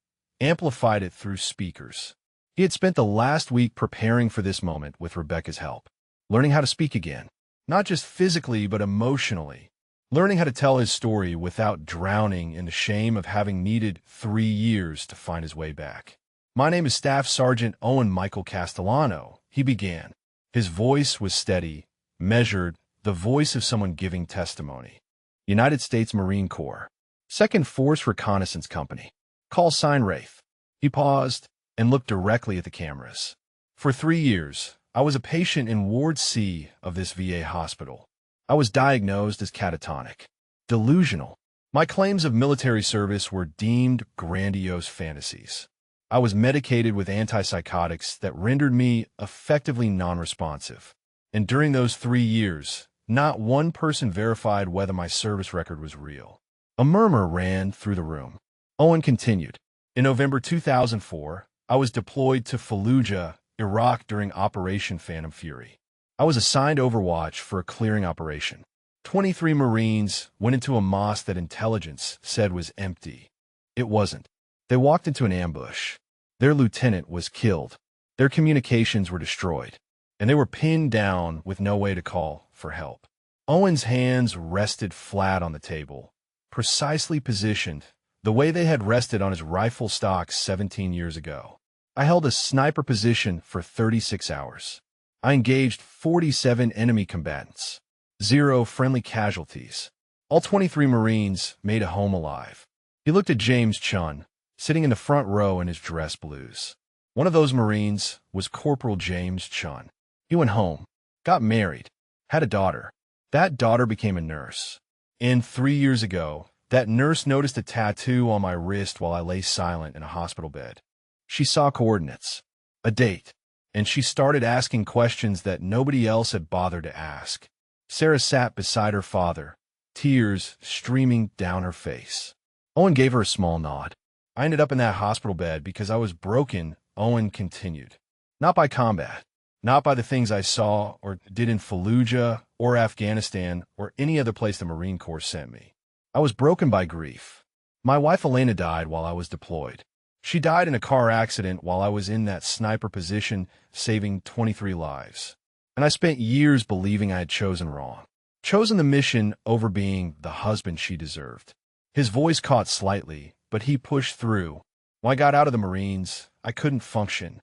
amplified it through speakers. He had spent the last week preparing for this moment with Rebecca's help, learning how to speak again, not just physically but emotionally, learning how to tell his story without drowning in the shame of having needed 3 years to find his way back. "My name is Staff Sergeant Owen Michael Castellano," he began. His voice was steady, measured, the voice of someone giving testimony. "United States Marine Corps, 2nd Force Reconnaissance Company. Call sign Wraith." He paused and looked directly at the cameras. "For 3 years, I was a patient in Ward C of this VA hospital. I was diagnosed as catatonic, delusional. My claims of military service were deemed grandiose fantasies. I was medicated with antipsychotics that rendered me effectively non-responsive. And during those 3 years, not one person verified whether my service record was real." A murmur ran through the room. Owen continued. "In November 2004, I was deployed to Fallujah, Iraq during Operation Phantom Fury. I was assigned Overwatch for a clearing operation. 23 Marines went into a mosque that intelligence said was empty. It wasn't. They walked into an ambush. Their lieutenant was killed. Their communications were destroyed. And they were pinned down with no way to call for help." Owen's hands rested flat on the table, precisely positioned, the way they had rested on his rifle stock 17 years ago. "I held a sniper position for 36 hours. I engaged 47 enemy combatants. 0 friendly casualties. All 23 Marines made it home alive." He looked at James Chun, sitting in the front row in his dress blues. One of those Marines was Corporal James Chun. He went home, got married, had a daughter. That daughter became a nurse. And 3 years ago, that nurse noticed a tattoo on my wrist while I lay silent in a hospital bed. She saw coordinates, a date, and she started asking questions that nobody else had bothered to ask. Sarah sat beside her father, tears streaming down her face. Owen gave her a small nod. "I ended up in that hospital bed because I was broken," Owen continued. "Not by combat, not by the things I saw or did in Fallujah or Afghanistan or any other place the Marine Corps sent me. I was broken by grief. My wife Elena died while I was deployed. She died in a car accident while I was in that sniper position, saving 23 lives. And I spent years believing I had chosen wrong. Chosen the mission over being the husband she deserved." His voice caught slightly, but he pushed through. "When I got out of the Marines, I couldn't function,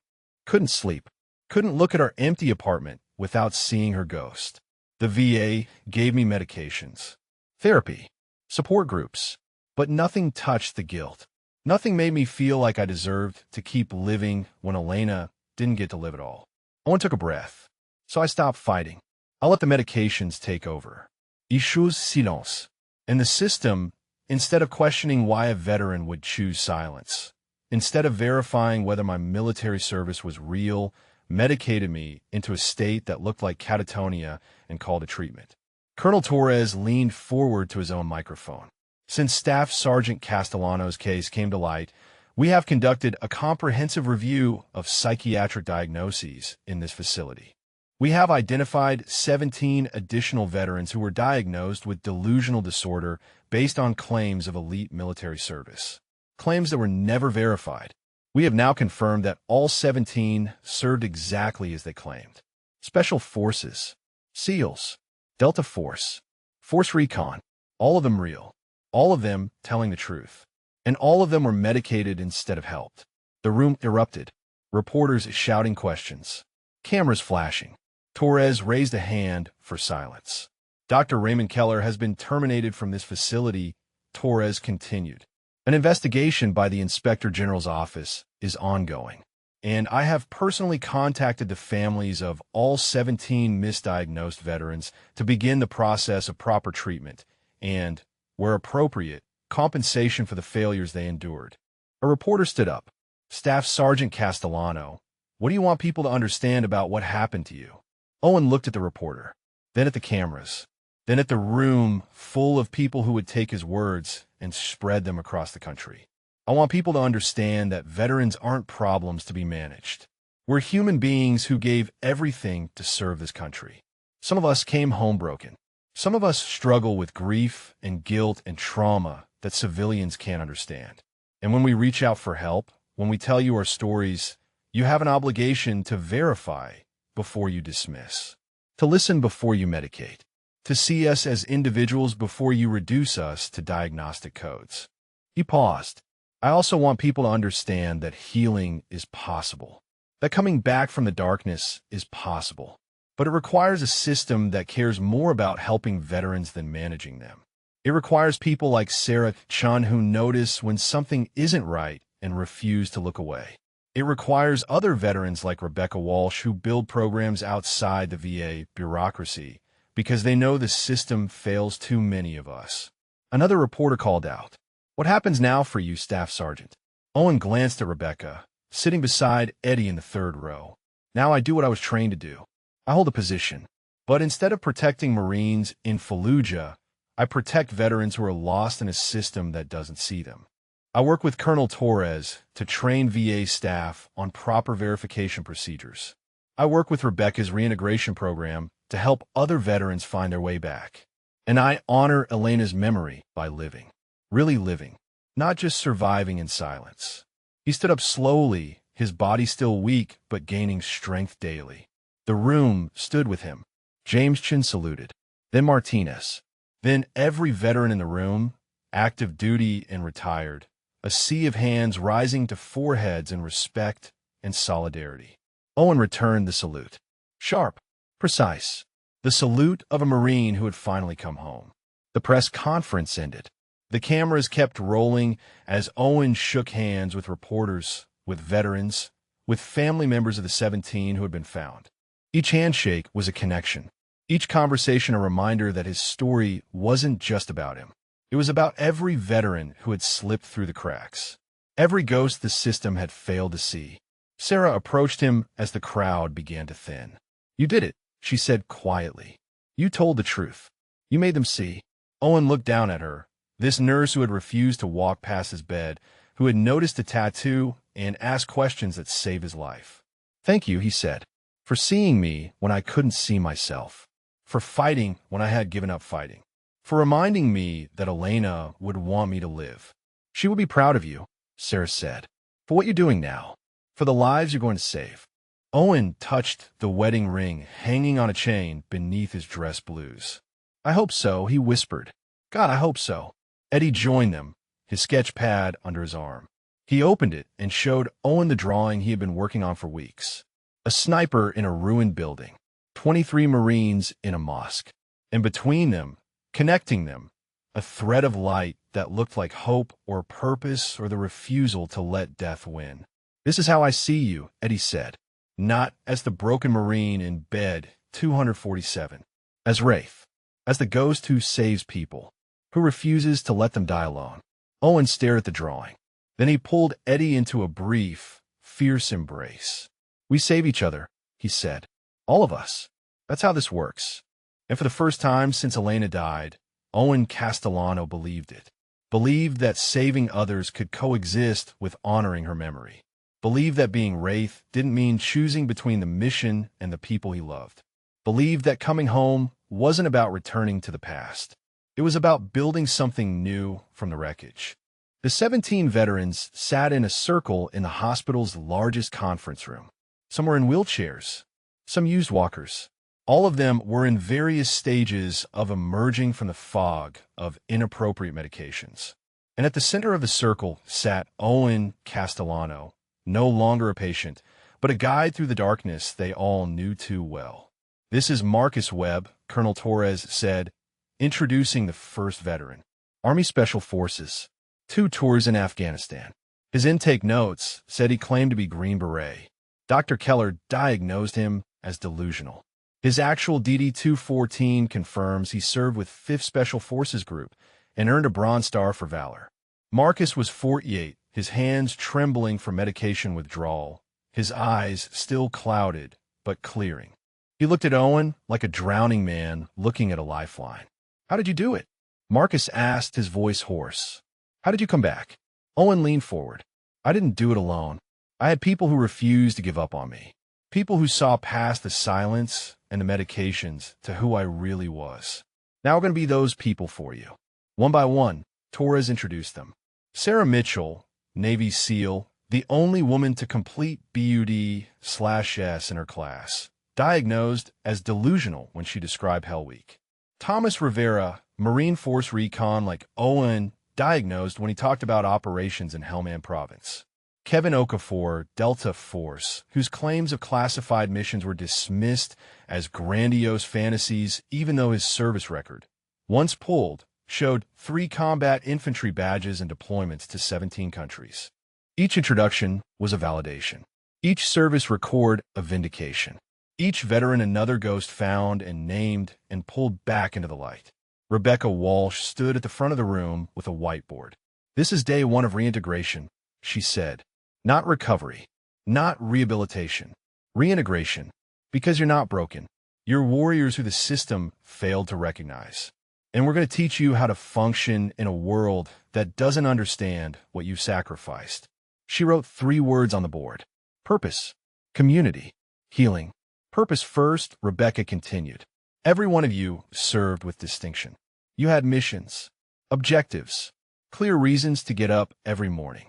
couldn't sleep, couldn't look at our empty apartment without seeing her ghost. The VA gave me medications, therapy, support groups, but nothing touched the guilt. Nothing made me feel like I deserved to keep living when Elena didn't get to live at all. Owen took a breath. So I stopped fighting. I let the medications take over. Issues silence. And the system, instead of questioning why a veteran would choose silence, instead of verifying whether my military service was real, medicated me into a state that looked like catatonia and called a treatment." Colonel Torres leaned forward to his own microphone. "Since Staff Sergeant Castellano's case came to light, we have conducted a comprehensive review of psychiatric diagnoses in this facility. We have identified 17 additional veterans who were diagnosed with delusional disorder based on claims of elite military service, claims that were never verified. We have now confirmed that all 17 served exactly as they claimed. Special Forces, SEALs, Delta Force, Force Recon, all of them real, all of them telling the truth, and all of them were medicated instead of helped." The room erupted, reporters shouting questions, cameras flashing. Torres raised a hand for silence. "Dr. Raymond Keller has been terminated from this facility," Torres continued. "An investigation by the Inspector General's office is ongoing, and I have personally contacted the families of all 17 misdiagnosed veterans to begin the process of proper treatment and, where appropriate, compensation for the failures they endured." A reporter stood up. "Staff Sergeant Castellano, what do you want people to understand about what happened to you?" Owen looked at the reporter, then at the cameras, then at the room full of people who would take his words and spread them across the country. "I want people to understand that veterans aren't problems to be managed. We're human beings who gave everything to serve this country. Some of us came home broken. Some of us struggle with grief and guilt and trauma that civilians can't understand. And when we reach out for help, when we tell you our stories, you have an obligation to verify before you dismiss, to listen before you medicate, to see us as individuals before you reduce us to diagnostic codes. He paused. I also want people to understand that healing is possible, that coming back from the darkness is possible, but it requires a system that cares more about helping veterans than managing them. It requires people like Sarah Chun who notice when something isn't right and refuse to look away. It requires other veterans like Rebecca Walsh who build programs outside the VA bureaucracy because they know the system fails too many of us. Another reporter called out, "What happens now for you, Staff Sergeant?" Owen glanced at Rebecca, sitting beside Eddie in the third row. "Now I do what I was trained to do. I hold a position. But instead of protecting Marines in Fallujah, I protect veterans who are lost in a system that doesn't see them. I work with Colonel Torres to train VA staff on proper verification procedures. I work with Rebecca's reintegration program to help other veterans find their way back. And I honor Elena's memory by living, really living, not just surviving in silence." He stood up slowly, his body still weak but gaining strength daily. The room stood with him. James Chin saluted, then Martinez, then every veteran in the room, active duty and retired, a sea of hands rising to foreheads in respect and solidarity. Owen returned the salute. Sharp, precise, the salute of a Marine who had finally come home. The press conference ended. The cameras kept rolling as Owen shook hands with reporters, with veterans, with family members of the 17 who had been found. Each handshake was a connection. Each conversation a reminder that his story wasn't just about him. It was about every veteran who had slipped through the cracks, every ghost the system had failed to see. Sarah approached him as the crowd began to thin. "You did it," she said quietly. "You told the truth. You made them see." Owen looked down at her, this nurse who had refused to walk past his bed, who had noticed a tattoo and asked questions that saved his life. "Thank you," he said, "for seeing me when I couldn't see myself, for fighting when I had given up fighting, for reminding me that Elena would want me to live. She would be proud of you," Sarah said, "for what you're doing now, for the lives you're going to save." Owen touched the wedding ring hanging on a chain beneath his dress blues. "I hope so," he whispered. "God, I hope so." Eddie joined them, his sketch pad under his arm. He opened it and showed Owen the drawing he had been working on for weeks. A sniper in a ruined building, 23 Marines in a mosque, and between them, connecting them, a thread of light that looked like hope or purpose or the refusal to let death win. "This is how I see you," Eddie said, "not as the broken Marine in bed 247, as Wraith, as the ghost who saves people, who refuses to let them die alone." Owen stared at the drawing. Then he pulled Eddie into a brief, fierce embrace. "We save each other," he said. "All of us. That's how this works." And for the first time since Elena died, Owen Castellano believed it. Believed that saving others could coexist with honoring her memory. Believed that being Wraith didn't mean choosing between the mission and the people he loved. Believed that coming home wasn't about returning to the past. It was about building something new from the wreckage. The 17 veterans sat in a circle in the hospital's largest conference room. Some were in wheelchairs, some used walkers. All of them were in various stages of emerging from the fog of inappropriate medications. And at the center of the circle sat Owen Castellano, no longer a patient, but a guide through the darkness they all knew too well. "This is Marcus Webb," Colonel Torres said, introducing the first veteran. "Army Special Forces. 2 tours in Afghanistan." His intake notes said he claimed to be Green Beret. Dr. Keller diagnosed him as delusional. His actual DD-214 confirms he served with 5th Special Forces Group and earned a Bronze Star for valor. Marcus was 48, his hands trembling from medication withdrawal, his eyes still clouded but clearing. He looked at Owen like a drowning man looking at a lifeline. "How did you do it?" Marcus asked, his voice hoarse. "How did you come back?" Owen leaned forward. "I didn't do it alone. I had people who refused to give up on me. People who saw past the silence and the medications to who I really was. Now we're going to be those people for you. One by one, Torres introduced them. Sarah Mitchell, Navy SEAL, the only woman to complete BUD/S in her class, diagnosed as delusional when she described Hell Week. Thomas Rivera, Marine Force Recon like Owen, diagnosed when he talked about operations in Helmand Province. Kevin Okafor, Delta Force, whose claims of classified missions were dismissed as grandiose fantasies even though his service record, once pulled, showed 3 combat infantry badges and deployments to 17 countries. Each introduction was a validation. Each service record a vindication. Each veteran another ghost found and named and pulled back into the light. Rebecca Walsh stood at the front of the room with a whiteboard. "This is day 1 of reintegration," she said. "Not recovery, not rehabilitation. Reintegration, because you're not broken. You're warriors who the system failed to recognize. And we're going to teach you how to function in a world that doesn't understand what you sacrificed." She wrote 3 words on the board: purpose, community, healing. Purpose first, Rebecca continued. Every one of you served with distinction. You had missions, objectives, clear reasons to get up every morning.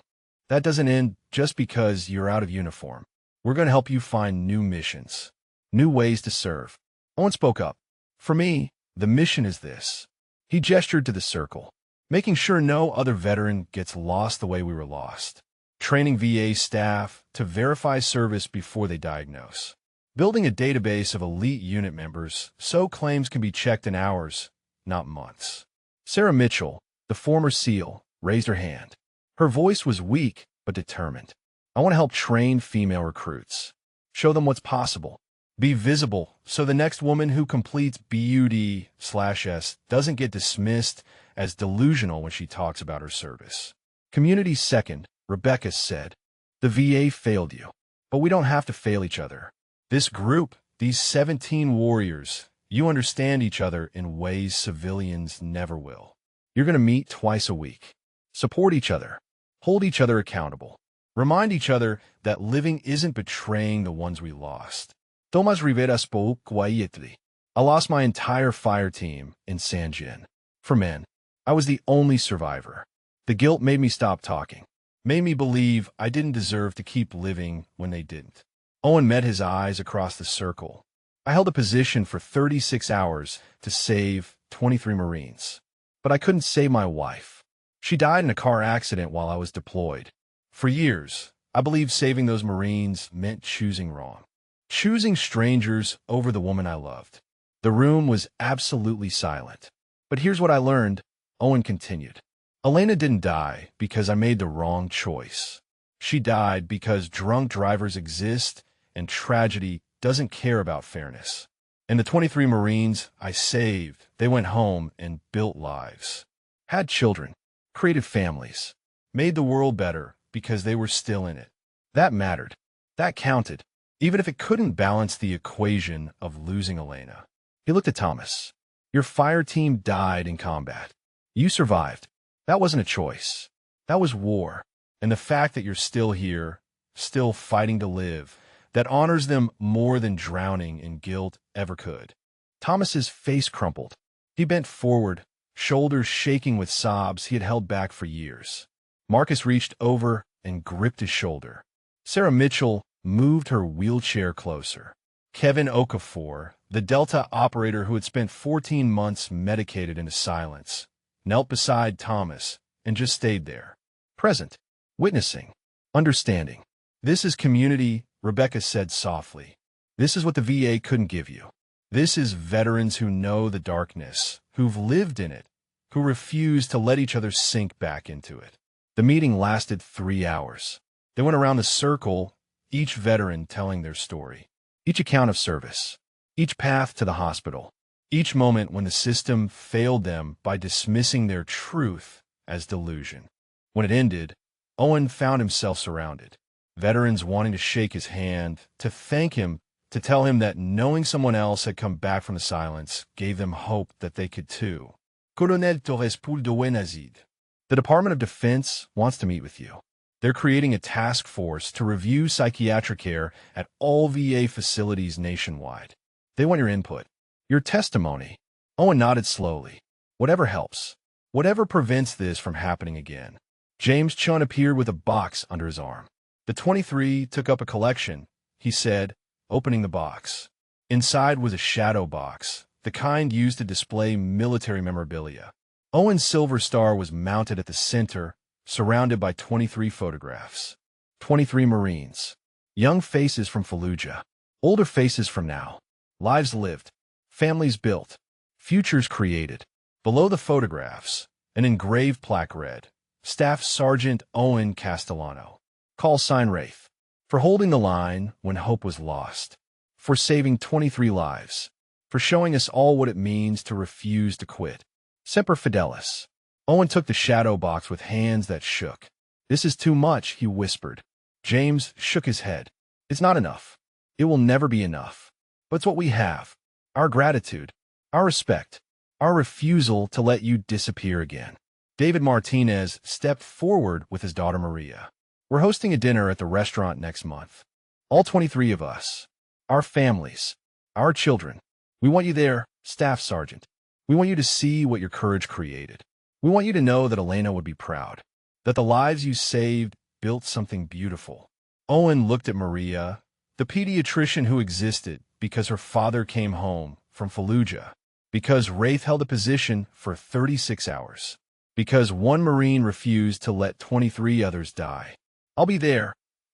That doesn't end just because you're out of uniform. We're going to help you find new missions, new ways to serve. Owen spoke up. "For me, the mission is this." He gestured to the circle, making sure no other veteran gets lost the way we were lost. Training VA staff to verify service before they diagnose. Building a database of elite unit members so claims can be checked in hours, not months. Sarah Mitchell, the former SEAL, raised her hand. Her voice was weak but determined. "I want to help train female recruits. Show them what's possible. Be visible so the next woman who completes BUD/S doesn't get dismissed as delusional when she talks about her service." "Community second," Rebecca said. "The VA failed you, but we don't have to fail each other. This group, these 17 warriors, you understand each other in ways civilians never will. You're going to meet twice a week. Support each other. Hold each other accountable. Remind each other that living isn't betraying the ones we lost." Tomas Rivera spoke quietly. "I lost my entire fire team in San Jin. For men, I was the only survivor. The guilt made me stop talking. Made me believe I didn't deserve to keep living when they didn't." Owen met his eyes across the circle. "I held a position for 36 hours to save 23 Marines. But I couldn't save my wife. She died in a car accident while I was deployed. For years, I believed saving those Marines meant choosing wrong. Choosing strangers over the woman I loved." The room was absolutely silent. "But here's what I learned," Owen continued. "Elena didn't die because I made the wrong choice. She died because drunk drivers exist and tragedy doesn't care about fairness. And the 23 Marines I saved, they went home and built lives. Had children, created families, made the world better because they were still in it. That mattered. That counted, even if it couldn't balance the equation of losing Elena." He looked at Thomas. "Your fire team died in combat. You survived. That wasn't a choice. That was war. And the fact that you're still here, still fighting to live, that honors them more than drowning in guilt ever could." Thomas's face crumpled. He bent forward, shoulders shaking with sobs he had held back for years. Marcus reached over and gripped his shoulder. Sarah Mitchell moved her wheelchair closer. Kevin Okafor, the Delta operator who had spent 14 months medicated into silence, knelt beside Thomas and just stayed there. Present, witnessing, understanding. "This is community," Rebecca said softly. "This is what the VA couldn't give you. This is veterans who know the darkness, who've lived in it, who refuse to let each other sink back into it." The meeting lasted 3 hours. They went around the circle, each veteran telling their story. Each account of service. Each path to the hospital. Each moment when the system failed them by dismissing their truth as delusion. When it ended, Owen found himself surrounded. Veterans wanting to shake his hand, to thank him, to tell him that knowing someone else had come back from the silence gave them hope that they could too. Colonel Torres Puldowenazid. The Department of Defense wants to meet with you. They're creating a task force to review psychiatric care at all VA facilities nationwide. They want your input, your testimony. Owen nodded slowly. Whatever helps. Whatever prevents this from happening again. James Chun appeared with a box under his arm. The 23 took up a collection, he said, opening the box. Inside was a shadow box, the kind used to display military memorabilia. Owen's silver star was mounted at the center, surrounded by 23 photographs. 23 Marines. Young faces from Fallujah. Older faces from now. Lives lived. Families built. Futures created. Below the photographs, an engraved plaque read, Staff Sergeant Owen Castellano. Call sign Wraith. For holding the line when hope was lost. For saving 23 lives. For showing us all what it means to refuse to quit. Semper Fidelis. Owen took the shadow box with hands that shook. This is too much, he whispered. James shook his head. It's not enough. It will never be enough. But it's what we have. Our gratitude. Our respect. Our refusal to let you disappear again. David Martinez stepped forward with his daughter Maria. We're hosting a dinner at the restaurant next month. All 23 of us. Our families. Our children. We want you there, Staff Sergeant. We want you to see what your courage created. We want you to know that Elena would be proud. That the lives you saved built something beautiful. Owen looked at Maria, the pediatrician who existed because her father came home from Fallujah. Because Wraith held a position for 36 hours. Because one Marine refused to let 23 others die. I'll be there,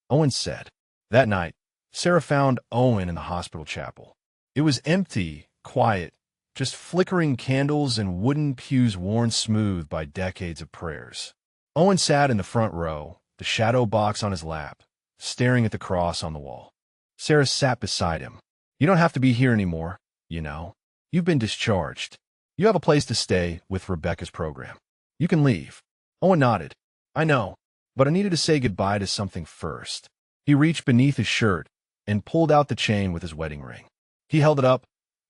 Owen said. That night, Sarah found Owen in the hospital chapel. It was empty, quiet, just flickering candles and wooden pews worn smooth by decades of prayers. Owen sat in the front row, the shadow box on his lap, staring at the cross on the wall. Sarah sat beside him. You don't have to be here anymore, you know. You've been discharged. You have a place to stay with Rebecca's program. You can leave. Owen nodded. I know, but I needed to say goodbye to something first. He reached beneath his shirt and pulled out the chain with his wedding ring. He held it up,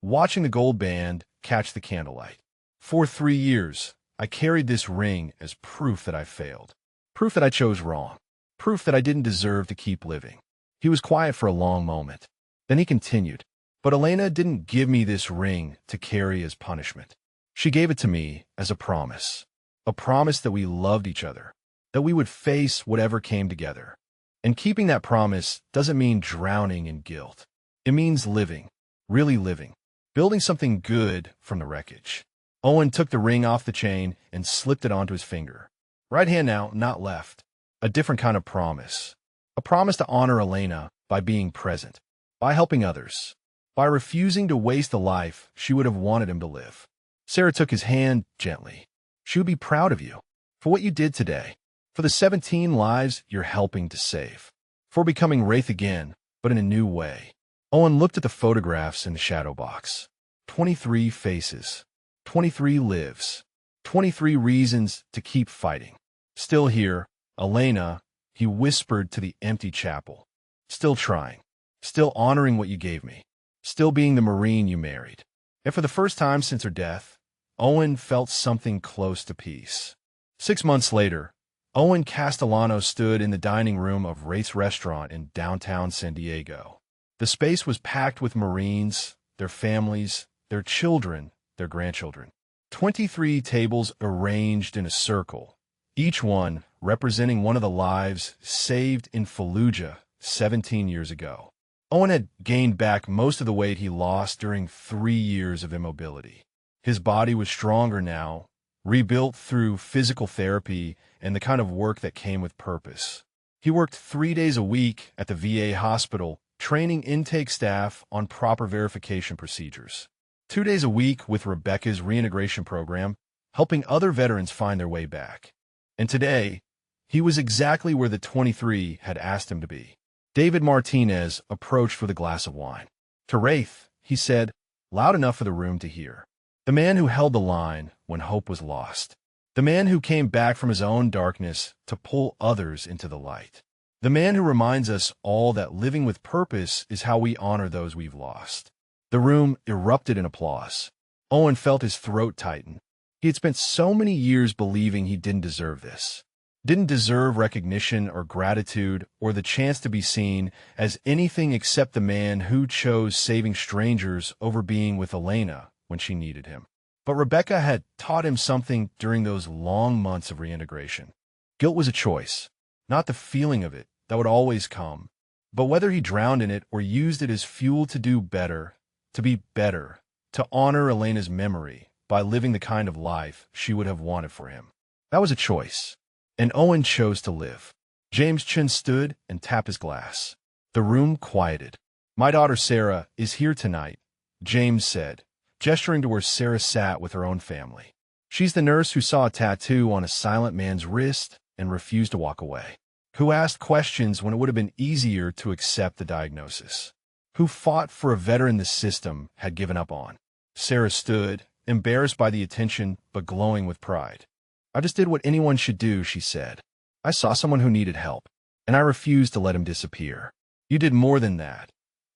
watching the gold band catch the candlelight. For 3 years, I carried this ring as proof that I failed. Proof that I chose wrong. Proof that I didn't deserve to keep living. He was quiet for a long moment. Then he continued. But Elena didn't give me this ring to carry as punishment. She gave it to me as a promise. A promise that we loved each other. That we would face whatever came together. And keeping that promise doesn't mean drowning in guilt. It means living. Really living. Building something good from the wreckage. Owen took the ring off the chain and slipped it onto his finger. Right hand now, not left. A different kind of promise. A promise to honor Elena by being present. By helping others. By refusing to waste the life she would have wanted him to live. Sarah took his hand gently. She would be proud of you. For what you did today. For the 17 lives you're helping to save. For becoming Wraith again, but in a new way. Owen looked at the photographs in the shadow box. 23 faces. 23 lives. 23 reasons to keep fighting. Still here, Elena, he whispered to the empty chapel. Still trying. Still honoring what you gave me. Still being the Marine you married. And for the first time since her death, Owen felt something close to peace. 6 months later, Owen Castellano stood in the dining room of Wraith's restaurant in downtown San Diego. The space was packed with Marines, their families, their children, their grandchildren. 23 tables arranged in a circle, each one representing one of the lives saved in Fallujah 17 years ago. Owen had gained back most of the weight he lost during 3 years of immobility. His body was stronger now, rebuilt through physical therapy and the kind of work that came with purpose. He worked 3 days a week at the VA hospital, training intake staff on proper verification procedures. 2 days a week with Rebecca's reintegration program, helping other veterans find their way back. And today, he was exactly where the 23 had asked him to be. David Martinez approached with a glass of wine. To Wraith, he said, loud enough for the room to hear. The man who held the line when hope was lost. The man who came back from his own darkness to pull others into the light. The man who reminds us all that living with purpose is how we honor those we've lost. The room erupted in applause. Owen felt his throat tighten. He had spent so many years believing he didn't deserve this. didn't deserve recognition or gratitude or the chance to be seen as anything except the man who chose saving strangers over being with Elena when she needed him. But Rebecca had taught him something during those long months of reintegration. Guilt was a choice, not the feeling of it that would always come, but whether he drowned in it or used it as fuel to do better, to be better, to honor Elena's memory by living the kind of life she would have wanted for him. That was a choice, and Owen chose to live. James Chin stood and tapped his glass. The room quieted. "My daughter Sarah is here tonight," James said, gesturing to where Sarah sat with her own family. "She's the nurse who saw a tattoo on a silent man's wrist and refused to walk away. Who asked questions when it would have been easier to accept the diagnosis. Who fought for a veteran the system had given up on." Sarah stood, embarrassed by the attention but glowing with pride. "I just did what anyone should do," she said. "I saw someone who needed help, and I refused to let him disappear." "You did more than that,"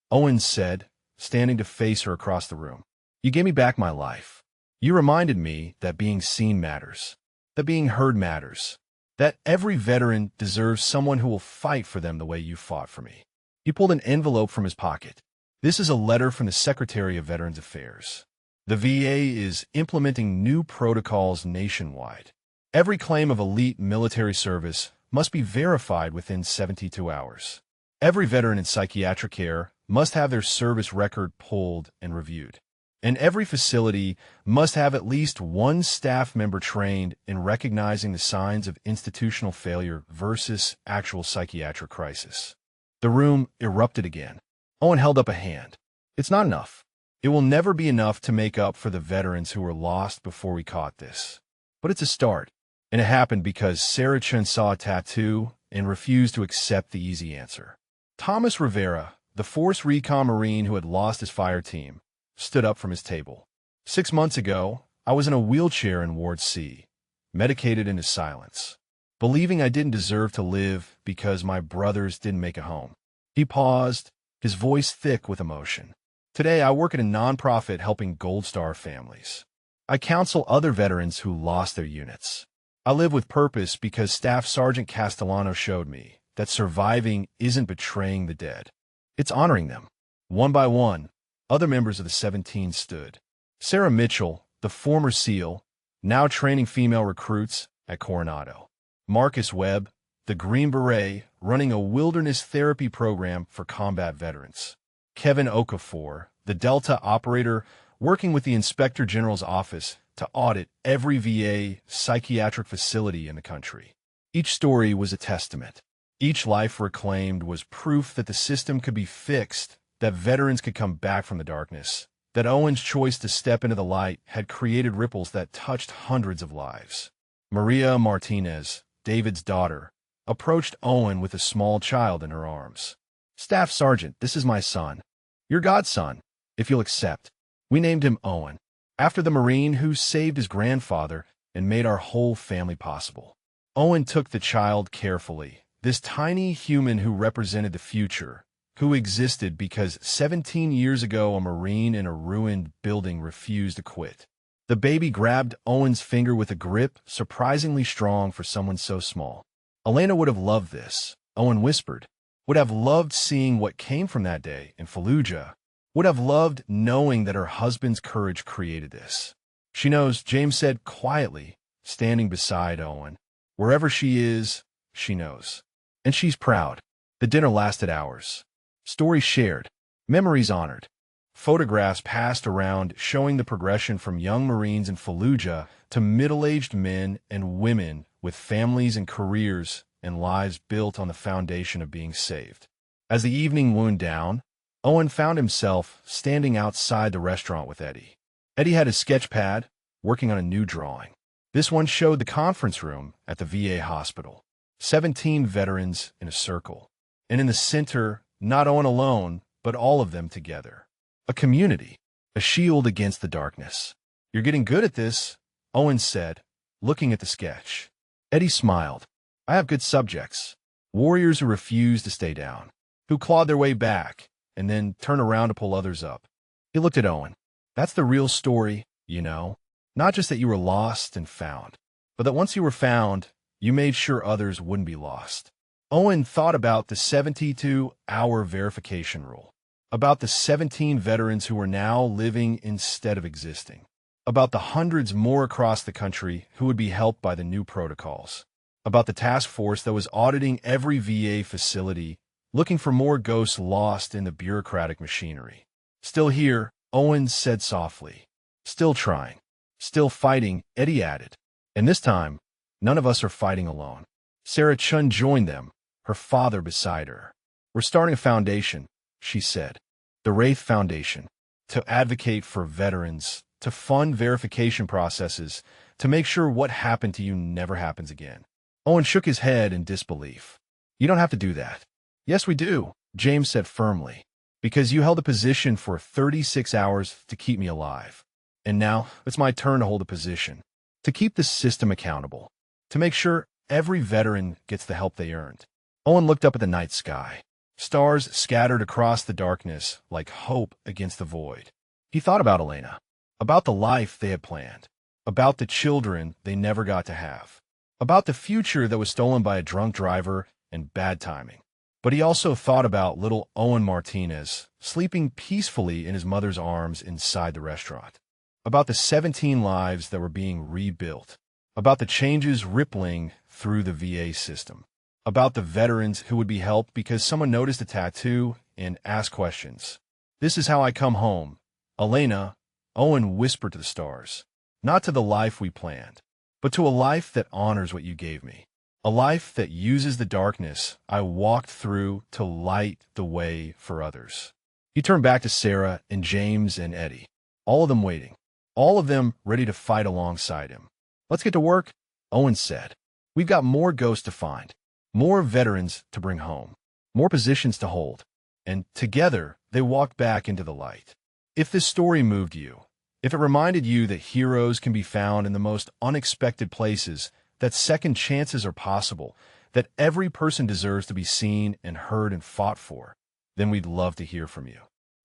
Owen said, standing to face her across the room. "You gave me back my life. You reminded me that being seen matters, that being heard matters, that every veteran deserves someone who will fight for them the way you fought for me." He pulled an envelope from his pocket. "This is a letter from the Secretary of Veterans Affairs. The VA is implementing new protocols nationwide. Every claim of elite military service must be verified within 72 hours. Every veteran in psychiatric care must have their service record pulled and reviewed. And every facility must have at least one staff member trained in recognizing the signs of institutional failure versus actual psychiatric crisis." The room erupted again. Owen held up a hand. "It's not enough. It will never be enough to make up for the veterans who were lost before we caught this. But it's a start. And it happened because Sarah Chen saw a tattoo and refused to accept the easy answer." Thomas Rivera, the Force Recon Marine who had lost his fire team, stood up from his table. "6 months ago, I was in a wheelchair in Ward C, medicated into silence, believing I didn't deserve to live because my brothers didn't make a home." He paused, his voice thick with emotion. "Today, I work at a nonprofit helping Gold Star families. I counsel other veterans who lost their units. I live with purpose because Staff Sergeant Castellano showed me that surviving isn't betraying the dead. It's honoring them." One by one, other members of the 17 stood. Sarah Mitchell, the former SEAL, now training female recruits at Coronado. Marcus Webb, the Green Beret, running a wilderness therapy program for combat veterans. Kevin Okafor, the Delta operator working with the Inspector General's office to audit every VA psychiatric facility in the country. Each story was a testament. Each life reclaimed was proof that the system could be fixed, that veterans could come back from the darkness, that Owen's choice to step into the light had created ripples that touched hundreds of lives. Maria Martinez, David's daughter, approached Owen with a small child in her arms. "Staff Sergeant, this is my son. Your godson, if you'll accept. We named him Owen, after the Marine who saved his grandfather and made our whole family possible." Owen took the child carefully, this tiny human who represented the future, who existed because 17 years ago a Marine in a ruined building refused to quit. The baby grabbed Owen's finger with a grip surprisingly strong for someone so small. "Elena would have loved this," Owen whispered. "Would have loved seeing what came from that day in Fallujah. Would have loved knowing that her husband's courage created this. She knows," James said quietly, standing beside Owen. "Wherever she is, she knows. And she's proud." The dinner lasted hours. Stories shared, memories honored. Photographs passed around showing the progression from young Marines in Fallujah to middle-aged men and women with families and careers and lives built on the foundation of being saved. As the evening wound down, Owen found himself standing outside the restaurant with Eddie. Eddie had his sketch pad, working on a new drawing. This one showed the conference room at the VA hospital. 17 veterans in a circle. And in the center, not Owen alone, but all of them together. A community, a shield against the darkness. "You're getting good at this," Owen said, looking at the sketch. Eddie smiled. "I have good subjects. Warriors who refuse to stay down, who clawed their way back, and then turn around to pull others up." He looked at Owen. "That's the real story, you know. Not just that you were lost and found, but that once you were found, You made sure others wouldn't be lost. Owen thought about the 72-hour verification rule, about the 17 veterans who were now living instead of existing, about the hundreds more across the country who would be helped by the new protocols, about the task force that was auditing every VA facility, looking for more ghosts lost in the bureaucratic machinery. Still here, Owen said softly. Still trying. Still fighting, Eddie added. And this time, none of us are fighting alone. Sarah Chun joined them, her father beside her. We're starting a foundation, she said. The Wraith Foundation. To advocate for veterans, to fund verification processes, to make sure what happened to you never happens again. Owen shook his head in disbelief. You don't have to do that. Yes, we do, James said firmly. Because you held a position for 36 hours to keep me alive. And now, it's my turn to hold a position. To keep the system accountable. To make sure every veteran gets the help they earned. Owen looked up at the night sky. Stars scattered across the darkness like hope against the void. He thought about Elena. About the life they had planned. About the children they never got to have. About the future that was stolen by a drunk driver and bad timing. But he also thought about little Owen Martinez sleeping peacefully in his mother's arms inside the restaurant. About the 17 lives that were being rebuilt. About the changes rippling through the VA system. About the veterans who would be helped because someone noticed a tattoo and asked questions. This is how I come home. Elena, Owen whispered to the stars. Not to the life we planned, but to a life that honors what you gave me. A life that uses the darkness I walked through to light the way for others. He turned back to Sarah and James and Eddie, all of them waiting, all of them ready to fight alongside him. Let's get to work, Owen said. We've got more ghosts to find, more veterans to bring home, more positions to hold. And together, they walked back into the light. If this story moved you, if it reminded you that heroes can be found in the most unexpected places, that second chances are possible, that every person deserves to be seen and heard and fought for, then we'd love to hear from you.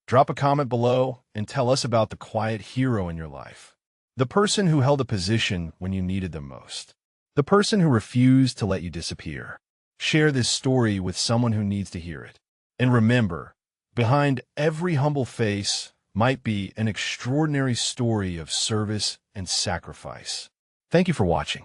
Drop a comment below and tell us about the quiet hero in your life. The person who held a position when you needed them most. The person who refused to let you disappear. Share this story with someone who needs to hear it. And remember, behind every humble face might be an extraordinary story of service and sacrifice. Thank you for watching.